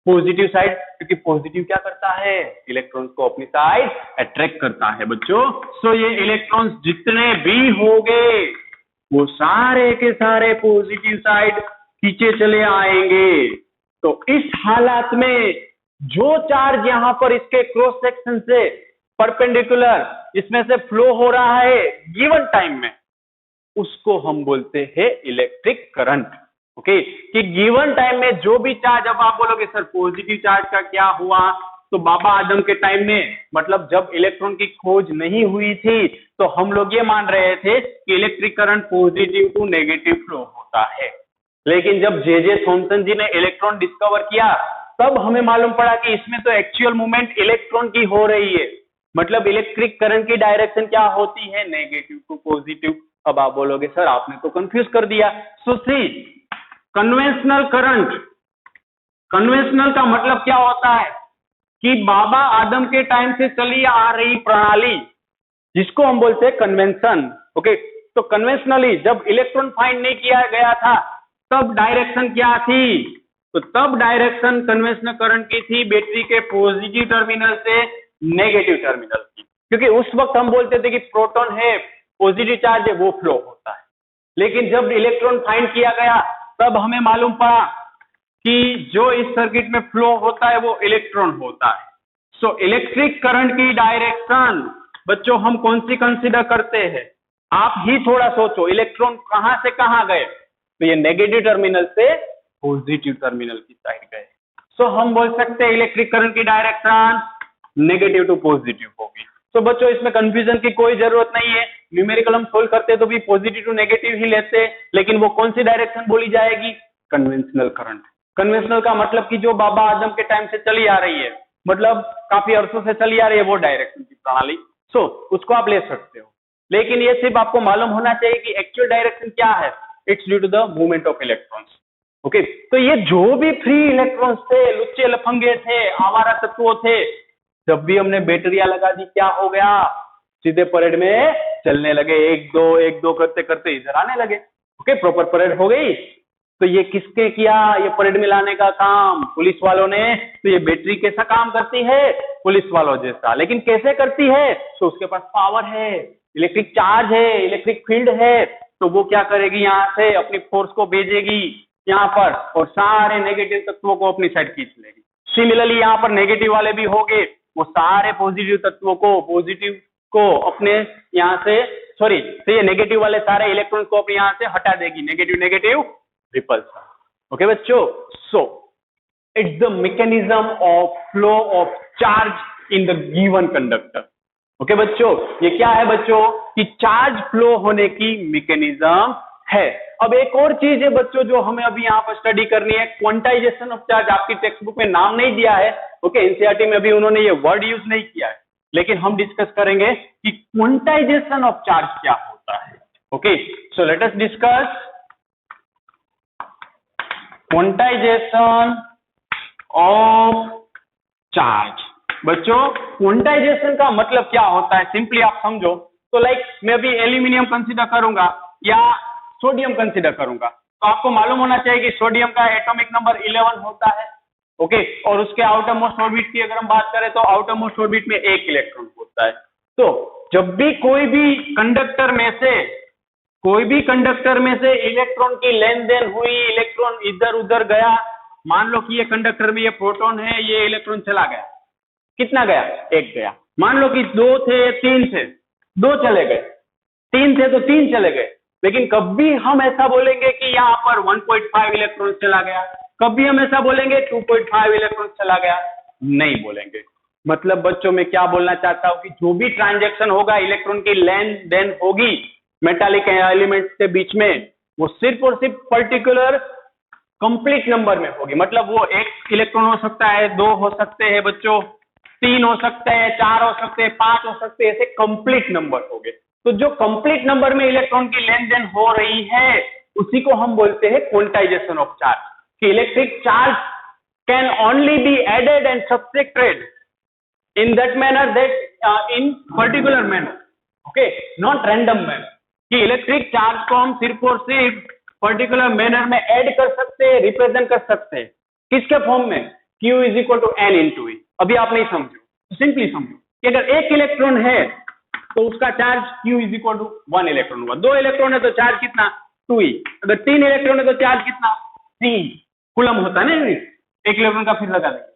पॉजिटिव साइड, क्योंकि पॉजिटिव क्या करता है, इलेक्ट्रॉन्स को अपनी साइड अट्रैक्ट करता है बच्चों। सो ये इलेक्ट्रॉन्स जितने भी हो गए वो सारे के सारे पॉजिटिव साइड खींचे चले आएंगे। तो इस हालात में जो चार्ज यहाँ पर इसके क्रॉस सेक्शन से परपेंडिकुलर इसमें से फ्लो हो रहा है गिवन टाइम में, उसको हम बोलते हैं इलेक्ट्रिक करंट। ओके, कि गिवन टाइम में जो भी चार्ज, अब आप बोलोगे सर पॉजिटिव चार्ज का क्या हुआ, तो बाबा आदम के टाइम में, मतलब जब इलेक्ट्रॉन की खोज नहीं हुई थी तो हम लोग ये मान रहे थे कि electric current positive to negative flow होता है। लेकिन जब जे थॉमसन जी ने इलेक्ट्रॉन डिस्कवर किया तब हमें मालूम पड़ा कि इसमें तो एक्चुअल मूवमेंट इलेक्ट्रॉन की हो रही है, मतलब इलेक्ट्रिक करंट की डायरेक्शन क्या होती है, नेगेटिव टू पॉजिटिव। अब आप बोलोगे सर आपने तो कंफ्यूज कर दिया। सो सी, कन्वेंशनल करंट, कन्वेंशनल का मतलब क्या होता है कि बाबा आदम के टाइम से चली आ रही प्रणाली जिसको हम बोलते हैं कन्वेंशन। ओके, तो कन्वेंशनली जब इलेक्ट्रॉन फाइंड नहीं किया गया था तब डायरेक्शन क्या थी, तो तब डायरेक्शन कन्वेंशनल करंट की थी बैटरी के पॉजिटिव टर्मिनल से नेगेटिव टर्मिनल की, क्योंकि उस वक्त हम बोलते थे कि प्रोटॉन है, पॉजिटिव चार्ज है, वो फ्लो होता है। लेकिन जब इलेक्ट्रॉन फाइंड किया गया तब हमें मालूम पड़ा कि जो इस सर्किट में फ्लो होता है वो इलेक्ट्रॉन होता है। सो इलेक्ट्रिक करंट की डायरेक्शन बच्चों हम कौन सी कंसीडर करते हैं, आप ही थोड़ा सोचो, इलेक्ट्रॉन कहां से कहां गए, तो ये नेगेटिव टर्मिनल से पॉजिटिव टर्मिनल की साइड गए। सो हम बोल सकते हैं इलेक्ट्रिक करंट की डायरेक्शन नेगेटिव टू पॉजिटिव होगी। तो बच्चों इसमें कंफ्यूजन की कोई जरूरत नहीं है, न्यूमेरिकल हम सोल्व करते तो भी पॉजिटिव टू नेगेटिव ही लेते, लेकिन वो कौन सी डायरेक्शन बोली जाएगी, कन्वेंशनल करंट। कन्वेंशनल का मतलब कि जो बाबा आदम के टाइम से चली आ रही है, मतलब काफी अरसों से चली आ रही है वो डायरेक्शन की प्रणाली, सो उसको आप ले सकते हो। लेकिन ये सिर्फ आपको मालूम होना चाहिए कि एक्चुअल डायरेक्शन क्या है, it's due to the movement of electrons. Okay, तो ये जो भी फ्री इलेक्ट्रॉन्स थे, लुच्चे लफंगे थे, आवारा तत्व थे, जब भी हमने बैटरियां लगा दी क्या हो गया, सीधे परेड में चलने लगे, एक दो करते करते इधर आने लगे। ओके, प्रॉपर परेड हो गई। तो ये किसके किया, ये परेड में लाने का काम पुलिस वालों ने। तो ये बैटरी कैसा काम करती है, पुलिस वालों जैसा, लेकिन कैसे करती है, तो उसके पास पावर है, इलेक्ट्रिक चार्ज है, इलेक्ट्रिक फील्ड है, तो वो क्या करेगी, यहाँ से अपनी फोर्स को भेजेगी यहाँ पर और सारे नेगेटिव तत्वों को अपनी साइड खींच लेगी। सिमिलरली यहाँ पर नेगेटिव वाले भी होंगे, वो सारे पॉजिटिव तत्वों को, पॉजिटिव को अपने यहाँ से, सॉरी, तो ये नेगेटिव वाले सारे इलेक्ट्रॉन को अपने यहाँ से हटा देगी, नेगेटिव नेगेटिव रिपल्सन। ओके बच्चों, so it's the mechanism of flow of charge in the given conductor. Okay बच्चों, ये क्या है बच्चों, कि चार्ज फ्लो होने की मैकेनिज्म है। अब एक और चीज है बच्चों जो हमें अभी यहाँ पर स्टडी करनी है, क्वांटाइजेशन ऑफ चार्ज। आपकी टेक्स्ट बुक में नाम नहीं दिया है, ओके, एनसीईआरटी में अभी उन्होंने ये वर्ड यूज नहीं किया है, लेकिन हम डिस्कस करेंगे कि क्वांटाइजेशन ऑफ चार्ज क्या होता है। Okay, so let us discuss quantization of charge. बच्चों क्वांटाइजेशन का मतलब क्या होता है, सिंपली आप समझो तो लाइक मैं अभी एल्यूमिनियम कंसीडर करूंगा या सोडियम कंसीडर करूंगा, तो आपको मालूम होना चाहिए कि सोडियम का एटॉमिक नंबर 11 होता है। ओके, और उसके आउटर मोस्ट ऑर्बिट की अगर हम बात करें तो आउटर मोस्ट ऑर्बिट में 1 इलेक्ट्रॉन होता है। तो जब भी कोई भी कंडक्टर में से इलेक्ट्रॉन की लेन देन हुई, इलेक्ट्रॉन इधर उधर गया, मान लो कि ये कंडक्टर में ये प्रोटॉन है, ये इलेक्ट्रॉन चला गया, कितना गया, 1 गया। मान लो कि 2 थे, 3 थे, 2 चले गए, 3 थे तो 3 चले गए। लेकिन कभी हम ऐसा बोलेंगे कि यहाँ पर 1.5 इलेक्ट्रॉन चला गया, कभी हम ऐसा बोलेंगे 2.5 इलेक्ट्रॉन चला गया, नहीं बोलेंगे। मतलब बच्चों में क्या बोलना चाहता हूं कि जो भी ट्रांजैक्शन होगा, इलेक्ट्रॉन की लेन देन होगी मेटालिक एलिमेंट्स के बीच में, वो सिर्फ और सिर्फ पर्टिकुलर कंप्लीट नंबर में होगी, मतलब वो 1 इलेक्ट्रॉन हो सकता है, 2 हो सकते हैं बच्चों, 3 हो सकते हैं, 4 हो सकते हैं, 5 हो सकते हैं, ऐसे कंप्लीट नंबर हो गए। तो जो कंप्लीट नंबर में इलेक्ट्रॉन की लेन देन हो रही है उसी को हम बोलते हैं क्वांटाइजेशन ऑफ चार्ज, कि electric charge can only be added and subtracted in that manner, that in particular manner, okay, not random manner, कि इलेक्ट्रिक चार्ज को हम सिर्फ और सिर्फ पर्टिकुलर मैनर में ऐड कर सकते हैं, रिप्रेजेंट कर सकते हैं, किसके फॉर्म में, Q is equal to N into E। अभी आप नहीं समझो तो सिंपली समझो कि अगर 1 इलेक्ट्रॉन है तो उसका charge Q is equal to 1 electron हुआ, 2 इलेक्ट्रॉन है तो चार्ज कितना 2E, अगर 3 इलेक्ट्रॉन है तो चार्ज कितना 3 कूलम होता है ना, 1 इलेक्ट्रॉन का फिर लगा देंगे।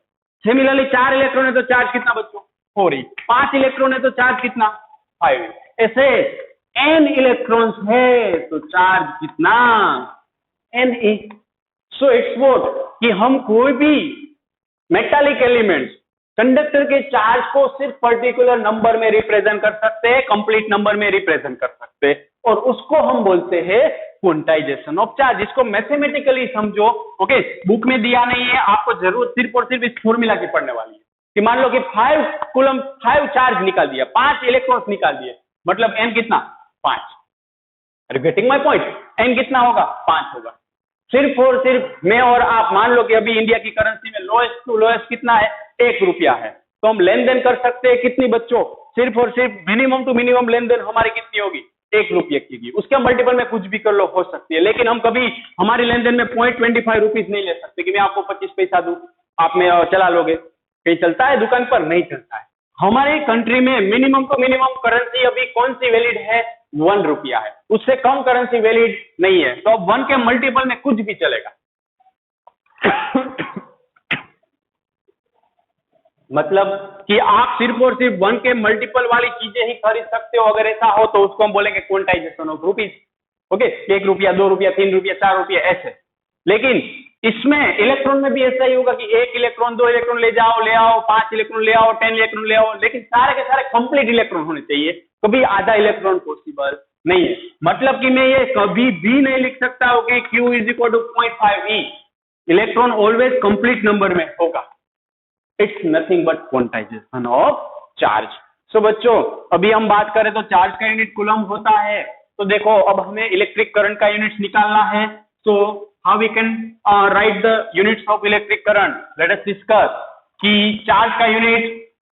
सिमिलरली 4 इलेक्ट्रॉन है तो चार्ज कितना बच्चों 4E, 5 इलेक्ट्रॉन है तो चार्ज कितना 5E, ऐसे n इलेक्ट्रॉन्स है तो चार्ज कितना Ne। सो इट्स व्हाट कि हम कोई भी मेटालिक एलिमेंट्स कंडक्टर के चार्ज को सिर्फ पर्टिकुलर नंबर में रिप्रेजेंट कर सकते हैं, कंप्लीट नंबर में रिप्रेजेंट कर सकते हैं, और उसको हम बोलते हैं क्वांटाइजेशन ऑफ चार्ज। इसको मैथमेटिकली समझो, ओके, बुक में दिया नहीं है, आपको जरूर सिर्फ और सिर्फ इस फॉर्मूला की पढ़ने वाली है कि मान लो कि 5 कूलम 5 चार्ज निकाल दिया, 5 इलेक्ट्रॉन्स निकाल दिए, मतलब n कितना 5। Are you getting my point? n कितना होगा 5 होगा। सिर्फ और सिर्फ मैं और आप मान लो कि अभी इंडिया की करेंसी में लोएस्ट टू लोएस्ट कितना है 1 रुपया है, तो हम लेन देन कर सकते हैं कितनी बच्चों, सिर्फ और सिर्फ मिनिमम टू मिनिमम लेन देन हमारी कितनी होगी 1 रुपये की। उसके मल्टीपल में कुछ भी कर लो हो सकती है, लेकिन हम कभी हमारी लेन देन में 0.25 रुपीज नहीं ले सकते कि मैं आपको 25 पैसा दूं आप में चला लोगे। कहीं चलता है दुकान पर? नहीं चलता है। हमारे कंट्री में मिनिमम टू मिनिमम करेंसी अभी कौन सी वैलिड है 1 रुपया है, उससे कम करेंसी वैलिड नहीं है, तो अब 1 के मल्टीपल में कुछ भी चलेगा। मतलब कि आप सिर्फ और सिर्फ 1 के मल्टीपल वाली चीजें ही खरीद सकते हो, अगर ऐसा हो तो उसको हम बोलेंगे क्वांटाइजेशन ऑफ रुपीज। ओके, 1 रुपया 2 रुपया 3 रुपया 4 रुपया ऐसे। लेकिन इसमें इलेक्ट्रॉन में भी ऐसा ही होगा कि 1 इलेक्ट्रॉन 2 इलेक्ट्रॉन ले आओ 5 इलेक्ट्रॉन ले आओ 10 इलेक्ट्रॉन ले आओ, लेकिन सारे के सारे कंप्लीट इलेक्ट्रॉन होने चाहिए, कभी आधा इलेक्ट्रॉन पॉसिबल नहीं है। मतलब कि मैं ये कभी भी नहीं लिख सकता हूं कि Q is equal to 0.5E, electron always complete number में होगा। It's nothing but quantization of charge. So बच्चों अभी हम बात करें तो चार्ज का यूनिट कूलम होता है, तो देखो अब हमें इलेक्ट्रिक करंट का यूनिट निकालना है, तो how we can write the units of electric current, let us discuss कि चार्ज का यूनिट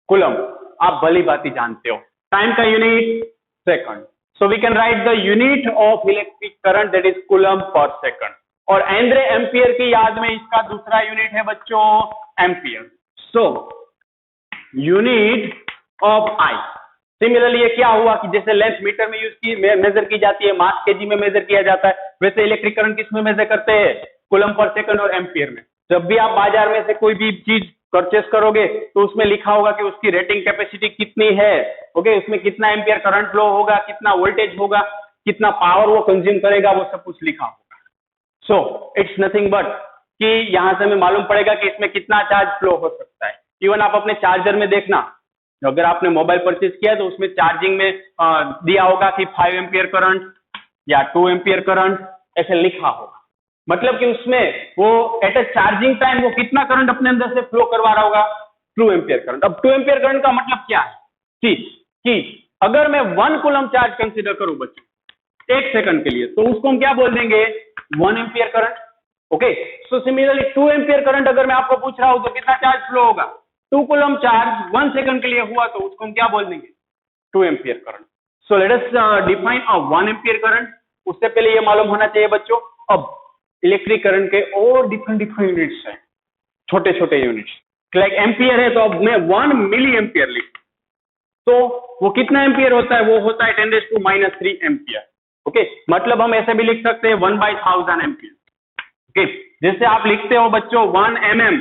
कूलम आप भली भांति जानते हो, टाइम का unit second, so we can write the unit of electric current that is coulomb per second, और Andre ampere की याद में इसका दूसरा यूनिट है बच्चों ampere. so unit of I, similarly ये क्या हुआ कि जैसे लेंथ मीटर में यूज की मेजर की जाती है, मास केजी में मेजर किया जाता है, वैसे इलेक्ट्रिक करंट किस में मेजर करते हैं कूलम पर सेकंड और एम्पियर में। जब भी आप बाजार में से कोई भी चीज परचेस करोगे तो उसमें लिखा होगा कि उसकी रेटिंग कैपेसिटी कितनी है, ओके, उसमें कितना एम्पियर करंट फ्लो होगा, कितना वोल्टेज होगा, कितना पावर वो कंज्यूम करेगा, वो सब कुछ लिखा होगा। सो इट्स नथिंग बट कि यहां से हमें मालूम पड़ेगा कि इसमें कितना चार्ज फ्लो हो सकता है। इवन आप अपने चार्जर में देखना, अगर आपने मोबाइल परचेज किया तो उसमें चार्जिंग में दिया होगा कि 5 एम्पियर करंट या 2 एम्पियर करंट ऐसे लिखा होगा, मतलब कि उसमें वो एट अ चार्जिंग टाइम वो कितना करंट अपने अंदर से फ्लो करवा रहा होगा 2 एम्पियर करंट। अब 2 एम्पियर करंट का मतलब क्या है कि अगर मैं 1 कूलम चार्ज कंसीडर करूं बच्चों 1 सेकंड के लिए, तो उसको हम क्या बोल देंगे 1 ampere current. Okay, so similarly 2 ampere current अगर मैं आपको पूछ रहा हूं तो कितना चार्ज फ्लो होगा, 2 कूलम चार्ज 1 सेकंड के लिए हुआ तो उसको हम क्या बोल देंगे 2 ampere current. So let us define a 1 ampere current. उससे पहले ये मालूम होना चाहिए बच्चों, अब इलेक्ट्रिक करंट के और डिफरेंट यूनिट्स हैं, छोटे छोटे यूनिट्स, लाइक एम्पियर है तो अब मैं 1 मिली एम्पियर लिख, तो वो कितना एम्पियर होता है, वो होता है 10⁻³ एम्पियर। ओके, मतलब हम ऐसे भी लिख सकते हैं 1/1000 एम्पियर। ओके, जैसे आप लिखते हो बच्चों 1 mm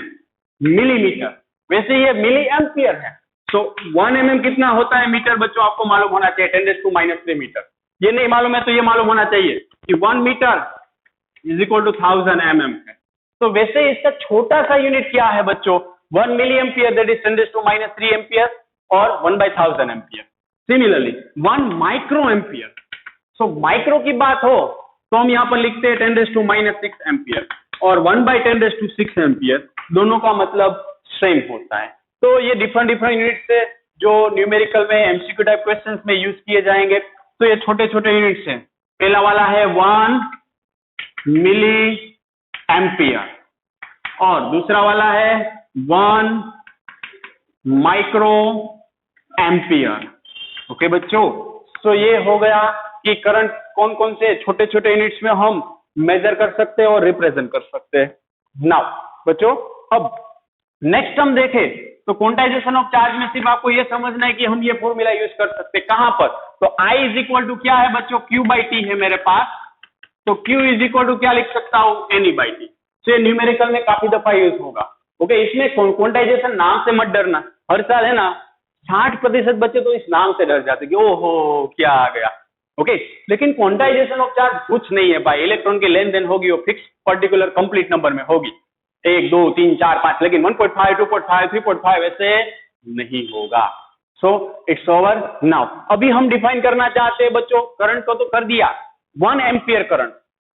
मिलीमीटर, वैसे ये मिली एम्पियर है। सो 1 mm कितना होता है मीटर बच्चों, आपको मालूम होना चाहिए 10⁻³ मीटर। ये नहीं मालूम है तो ये मालूम होना चाहिए कि 1 meter is equal to 1000 mm है। तो वैसे इसका छोटा सा यूनिट क्या है बच्चों 1 milli ampere, that is 10⁻³ ampere और 1/1000 ampere. Similarly 1 micro ampere, so micro की बात हो तो हम यहाँ पर लिखते हैं 10⁻⁶ एम्पियर। और 1/10⁶ एम्पियर, दोनों का मतलब सेम होता है। तो ये डिफरेंट यूनिट्स है जो न्यूमेरिकल में एमसीक्यू टाइप क्वेश्चंस में यूज किए जाएंगे। तो ये छोटे यूनिट्स हैं। पहला वाला है 1 मिली एम्पियर और दूसरा वाला है 1 माइक्रो एम्पियर। ओके बच्चों, तो ये हो गया कि करंट कौन कौन से छोटे यूनिट्स में हम मेजर कर सकते हैं और रिप्रेजेंट कर सकते हैं। नाउ बच्चों, अब नेक्स्ट हम देखें तो क्वांटाइजेशन ऑफ चार्ज में सिर्फ आपको ये समझना है कि हम ये फॉर्मूला यूज कर सकते हैं कहां पर। तो I इज इक्वल टू क्या है बच्चों, Q/T है मेरे पास। तो Q इज इक्वल टू क्या लिख सकता हूं, NE/T। तो ये न्यूमेरिकल में काफी दफा यूज होगा। ओके, इसमें क्वांटाइजेशन नाम से मत डरना। हर साल है ना 60% बच्चे तो इस नाम से डर जाते कि ओहो क्या आ गया। ओके, लेकिन क्वांटाइजेशन ऑफ चार्ज कुछ नहीं है भाई। इलेक्ट्रॉन की लेन देन होगी, वो फिक्स पर्टिकुलर कंप्लीट नंबर में होगी, 1 2 3 4 5, लेकिन 1.5 2.5 3.5 ऐसे नहीं होगा। So it's over now. अभी हम डिफाइन करना चाहते हैं बच्चों, करंट को तो कर दिया, 1 एम्पियर करंट।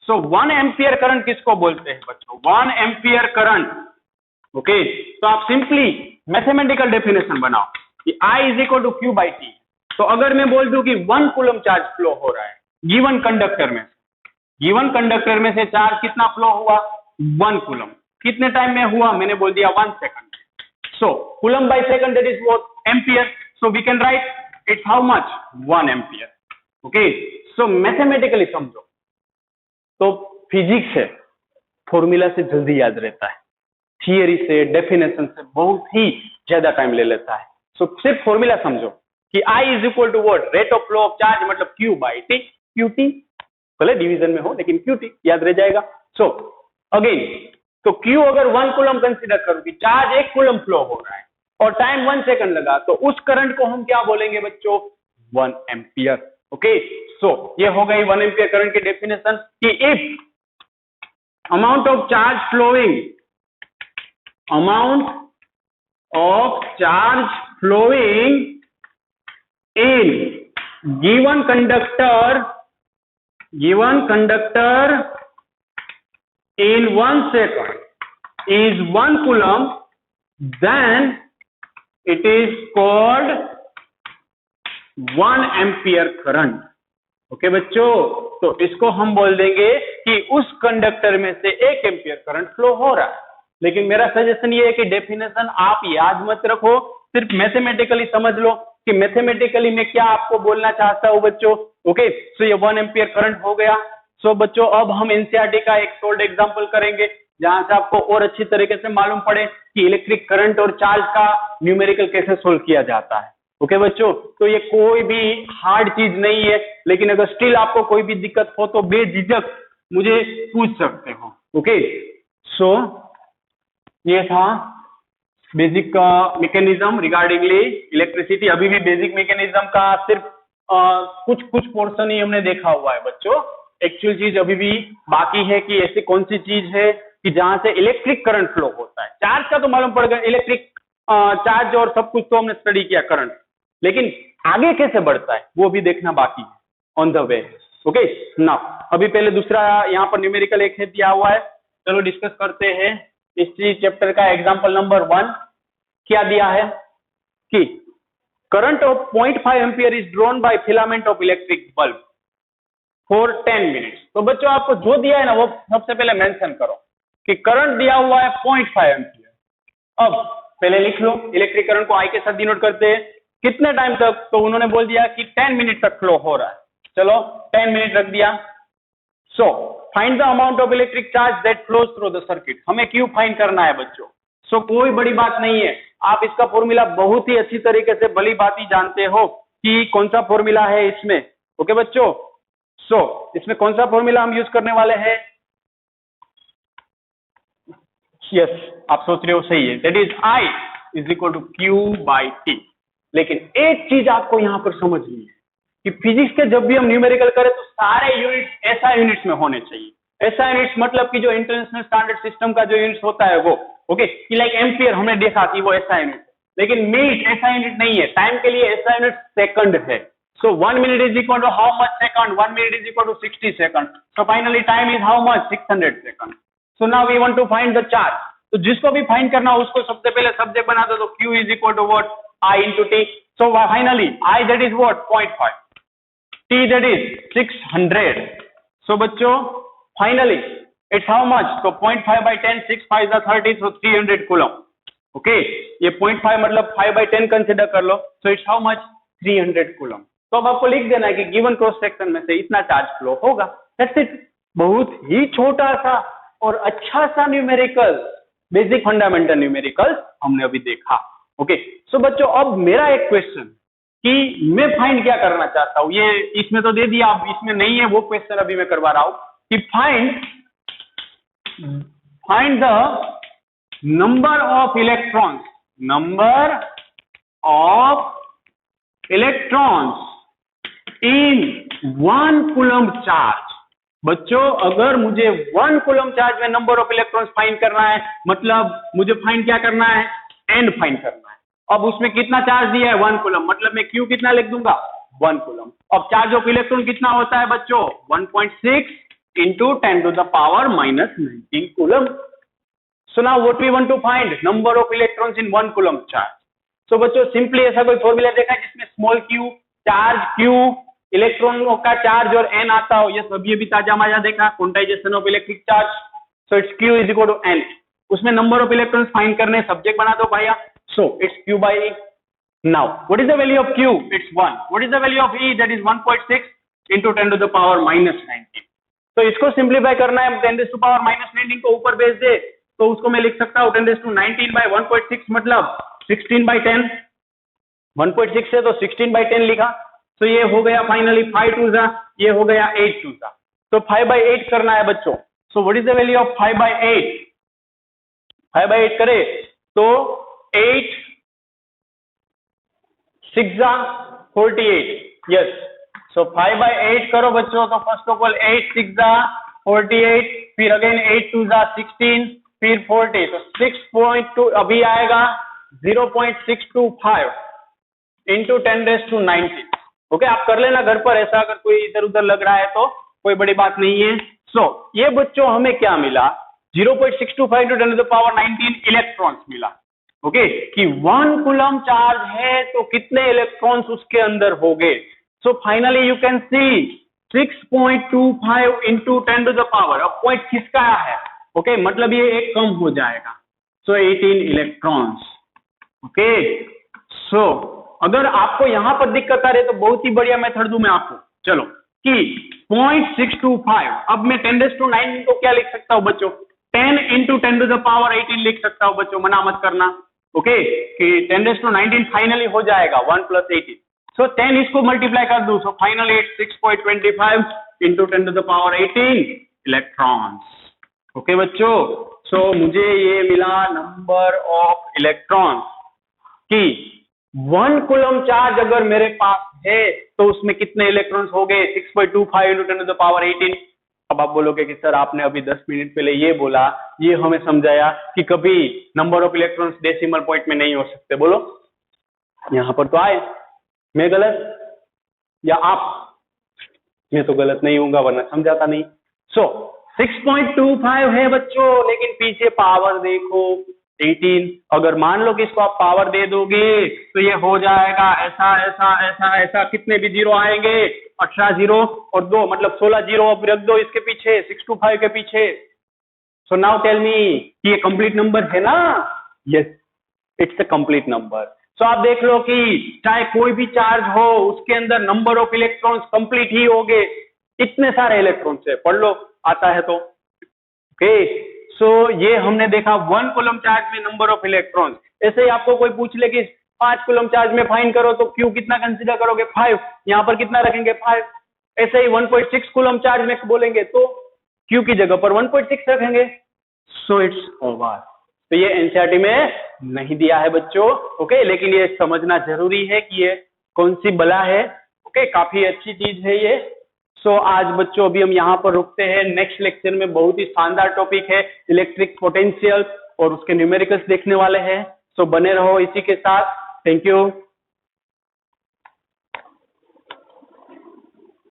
सो 1 एम्पियर करंट किसको बोलते हैं बच्चों, 1 एम्पियर करंट। ओके, तो आप सिंपली मैथमेटिकल डेफिनेशन बनाओ कि I is equal to Q/T। तो अगर मैं बोल दूं कि 1 कूलम चार्ज फ्लो हो रहा है गिवन कंडक्टर में से चार्ज कितना फ्लो हुआ, 1 कूलम। कितने टाइम में हुआ, मैंने बोल दिया 1 second. So coulomb by second that is what, ampere. So we can write it's how much, 1 ampere. Okay, so mathematically समझो तो फिजिक्स है, फॉर्मूला से जल्दी याद रहता है, थियरी से डेफिनेशन से बहुत ही ज्यादा टाइम ले लेता है। सो सिर्फ फॉर्मूला समझो कि I is equal to what, rate of flow of charge मतलब Q/T। QT भले डिवीजन में हो लेकिन QT याद रह जाएगा। सो अगेन, तो Q अगर 1 कूलम कंसीडर करो कि चार्ज 1 कूलम फ्लो हो रहा है और टाइम 1 सेकंड लगा, तो उस करंट को हम क्या बोलेंगे बच्चों, 1 एम्पियर। ओके, सो ये हो गई 1 एम्पियर करंट की डेफिनेशन कि if amount of charge flowing in given conductor in 1 second is 1 coulomb, then it is called 1 ampere current। Okay बच्चों, तो इसको हम बोल देंगे कि उस कंडक्टर में से 1 एम्पियर करंट फ्लो हो रहा है। लेकिन मेरा सजेशन ये है कि डेफिनेशन आप याद मत रखो, सिर्फ मैथमेटिकली समझ लो कि मैथमेटिकली मैं क्या आपको बोलना चाहता हूं बच्चों। ओके, सो ये 1 एम्पियर करंट हो गया। सो बच्चों, अब हम एनसीईआरटी का एक सोल्ड एग्जांपल करेंगे जहां से आपको और अच्छी तरीके से मालूम पड़े कि इलेक्ट्रिक करंट और चार्ज का न्यूमेरिकल कैसे सोल्व किया जाता है। ओके बच्चों, तो ये कोई भी हार्ड चीज नहीं है, लेकिन अगर स्टिल आपको कोई भी दिक्कत हो तो बेझिझक मुझे पूछ सकते हो। ओके, सो ये था बेसिक मैकेनिज्म रिगार्डिंगली इलेक्ट्रिसिटी। अभी भी बेसिक मैकेनिज्म का सिर्फ कुछ पोर्शन ही हमने देखा हुआ है बच्चों। एक्चुअल चीज अभी भी बाकी है कि ऐसी कौन सी चीज है कि जहां से इलेक्ट्रिक करंट फ्लो होता है। चार्ज का तो मालूम पड़ गया, इलेक्ट्रिक चार्ज और सब कुछ तो हमने स्टडी किया करंट, लेकिन आगे कैसे बढ़ता है वो भी देखना बाकी है, on the way. Okay, now अभी पहले दूसरा यहाँ पर न्यूमेरिकल एक है दिया हुआ है, चलो डिस्कस करते हैं। इस चैप्टर का एग्जांपल नंबर 1 क्या दिया है कि current of 0.5 ampere is drawn by filament of electric bulb for 10 minutes. तो बच्चों, आपको जो दिया है ना वो सबसे पहले मेंशन करो कि करंट दिया हुआ है 0.5 एम्पियर। अब पहले लिख लो, इलेक्ट्रिक करंट को I के साथ डिनोट करते हैं, कितने टाइम तक, तो उन्होंने बोल दिया कि 10 मिनट तक फ्लो हो रहा है। चलो 10 मिनट रख दिया। So find the amount of electric charge that flows through the circuit. हमें क्यों फाइंड करना है बच्चों। सो कोई बड़ी बात नहीं है, आप इसका फॉर्मूला बहुत ही अच्छी तरीके से भली भांति जानते हो कि कौन सा फॉर्मूला है इसमें। ओके बच्चों, सो इसमें कौन सा फॉर्मूला हम यूज करने वाले हैं। यस, आप सोच रहे हो सही है, that is I is equal to Q/T। लेकिन एक चीज आपको यहां पर समझनी है कि फिजिक्स के जब भी हम न्यूमेरिकल करें तो सारे यूनिट्स ऐसा यूनिट्स में होने चाहिए। ऐसा यूनिट्स मतलब कि जो इंटरनेशनल स्टैंडर्ड सिस्टम का जो यूनिट्स होता है वो, ओके, कि लाइक एम्पियर हमने देखा कि वो ऐसा यूनिट, लेकिन मिनट ऐसा यूनिट नहीं है। टाइम के लिए ऐसा यूनिट सेकंड है। So 1 minute is equal to how much second, 1 minute is equal to 60 second. So finally time is how much, 600 second. So now we want to find the charge. तो जिसको भी find करना हो उसको सबसे पहले subject बना दो, तो Q is equal to what, I into T. So finally I that is what 0.5, T that is 600। So बच्चों फाइनली इट्स हाउ मच, तो 0.5 by 10, 6 5 is 30, so 300 coulomb. Okay, ये 0.5 मतलब 5 by 10 कंसिडर कर लो, so it's how much 300 coulomb. तो अब आपको लिख देना है कि गिवन क्रॉस सेक्शन में से इतना चार्ज फ्लो होगा, दैट्स इट। बहुत ही छोटा सा और अच्छा सा न्यूमेरिकल, बेसिक फंडामेंटल न्यूमेरिकल हमने अभी देखा। ओके, सो बच्चों अब मेरा एक क्वेश्चन कि मैं फाइंड क्या करना चाहता हूं, ये इसमें तो दे दिया, अब इसमें नहीं है वो क्वेश्चन अभी मैं करवा रहा हूं कि find the number of electrons, number of electrons in 1 coulomb charge. बच्चों अगर मुझे 1 कूलम चार्ज में नंबर ऑफ इलेक्ट्रॉन्स फाइंड करना है, मतलब मुझे फाइंड क्या करना है, n फाइंड करना है। अब उसमें कितना चार्ज दिया है 1 कूलम, मतलब मैं Q कितना लिख दूंगा 1 कूलम। अब चार्ज ऑफ इलेक्ट्रॉन कितना होता है बच्चों 1.6 into 10 to the power -19 coulomb. So now what we want to find, number of electrons in 1 coulomb charge. So बच्चों सिंपली ऐसा कोई फॉर्मूला देखा है जिसमें स्मॉल q, चार्ज q, इलेक्ट्रॉनों का चार्ज और n आता हो, ये सभी अभी ताजा माजा देखा, quantization of electric charge. So it's q is equal to n, उसमें नंबर ऑफ इलेक्ट्रॉन्स फाइंड करने, सब्जेक्ट बना दो भैया। So it's q by e। Now what is the value of q, it's 1। What is the value of e, that is 1.6 into 10 to the power -19। तो इसको simplify करना है, 10 to the power -19 को ऊपर भेज दे तो उसको मैं लिख सकता हूं 10 to the 19 by 1.6 मतलब 16 by 10। 1.6 से तो 16 by 10 लिखा, तो ये हो गया फाइनली 5 2 जा, ये हो गया 8 2 जा, तो 5 by 8 करना है बच्चों। So what is the value of 5 by 8, 5 by 8 करे तो 8 6 जा 48, यस। सो 5 by 8 करो बच्चों, तो फर्स्ट ऑफ ऑल 8 6 जा 48, फिर अगेन 8 2 जा 16, फिर 40, तो 6.2 अभी आएगा 0.625 इंटू 10 raised to 19। ओके, आप कर लेना घर पर, ऐसा अगर कोई इधर उधर लग रहा है तो कोई बड़ी बात नहीं है। सो ये बच्चों हमें क्या मिला, 0.625 into 10 to the power 19 electrons मिला। ओके, कि 1 कूलम चार्ज है तो कितने इलेक्ट्रॉन्स उसके अंदर होंगे। So finally you can see 6.25 into 10 to the power, अब पॉइंट किसका है, ओके, मतलब ये एक कम हो जाएगा, सो 18 इलेक्ट्रॉन्स। ओके, सो अगर आपको यहां पर दिक्कत आ रही है तो बहुत ही बढ़िया मेथड दूं मैं आपको, चलो कि 0.625, अब मैं 10 raised to 9 को क्या लिख सकता हूं बच्चों, 10 इंटू 10 to the power 18 लिख सकता हूं बच्चों, मना मत करना। ओके, कि 10 raised to 19 फाइनली हो जाएगा 1 + 18, सो 10 इसको मल्टीप्लाई कर दूं, so finally it's 6.25 into 10 to the power 18 electrons. Okay बच्चों, सो मुझे ये मिला नंबर ऑफ इलेक्ट्रॉन्स कि 1 कूलम चार्ज अगर मेरे पास है तो उसमें कितने इलेक्ट्रॉन्स हो गए 6.25 इंटू 10 to the power 18। अब आप बोलोगे कि सर आपने अभी 10 मिनट पहले ये बोला, ये हमें समझाया कि कभी number of electrons decimal point में नहीं हो सकते, बोलो यहां पर तो आए, मैं गलत या आप, मैं तो गलत नहीं हूंगा वरना समझाता नहीं। सो 6.25 है बच्चों, लेकिन पीछे पावर देखो 18, अगर मान लो कि इसको आप पावर दे दोगे तो ये हो जाएगा ऐसा ऐसा ऐसा ऐसा, कितने भी जीरो आएंगे 18 जीरो और 2 मतलब 16 जीरो, अब रख दो इसके पीछे 625 के पीछे। सो नाउ टेल मी कि ये कंप्लीट नंबर है ना, yes it's a complete number. So आप देख लो कि चाहे कोई भी चार्ज हो उसके अंदर नंबर ऑफ इलेक्ट्रॉन्स कंप्लीट ही होंगे, इतने सारे इलेक्ट्रॉन्स है, पढ़ लो आता है तो। ओके, सो ये हमने देखा 1 कूलम चार्ज में नंबर ऑफ इलेक्ट्रॉन्स। ऐसे ही आपको कोई पूछ ले कि 5 कूलम चार्ज में फाइंड करो तो Q कितना कंसीडर करोगे 5, यहाँ पर कितना रखेंगे 5। ऐसे ही 1.6 कूलम चार्ज में बोलेंगे तो Q की जगह पर 1.6 रखेंगे। So it's over. तो ये एनसीईआरटी में नहीं दिया है बच्चों, ओके, लेकिन ये समझना जरूरी है कि ये कौन सी बला है। ओके, काफी अच्छी चीज है ये। सो आज बच्चों अभी हम यहाँ पर रुकते हैं, नेक्स्ट लेक्चर में बहुत ही शानदार टॉपिक है इलेक्ट्रिक पोटेंशियल और उसके न्यूमेरिकल्स देखने वाले हैं। सो बने रहो इसी के साथ, थैंक यू।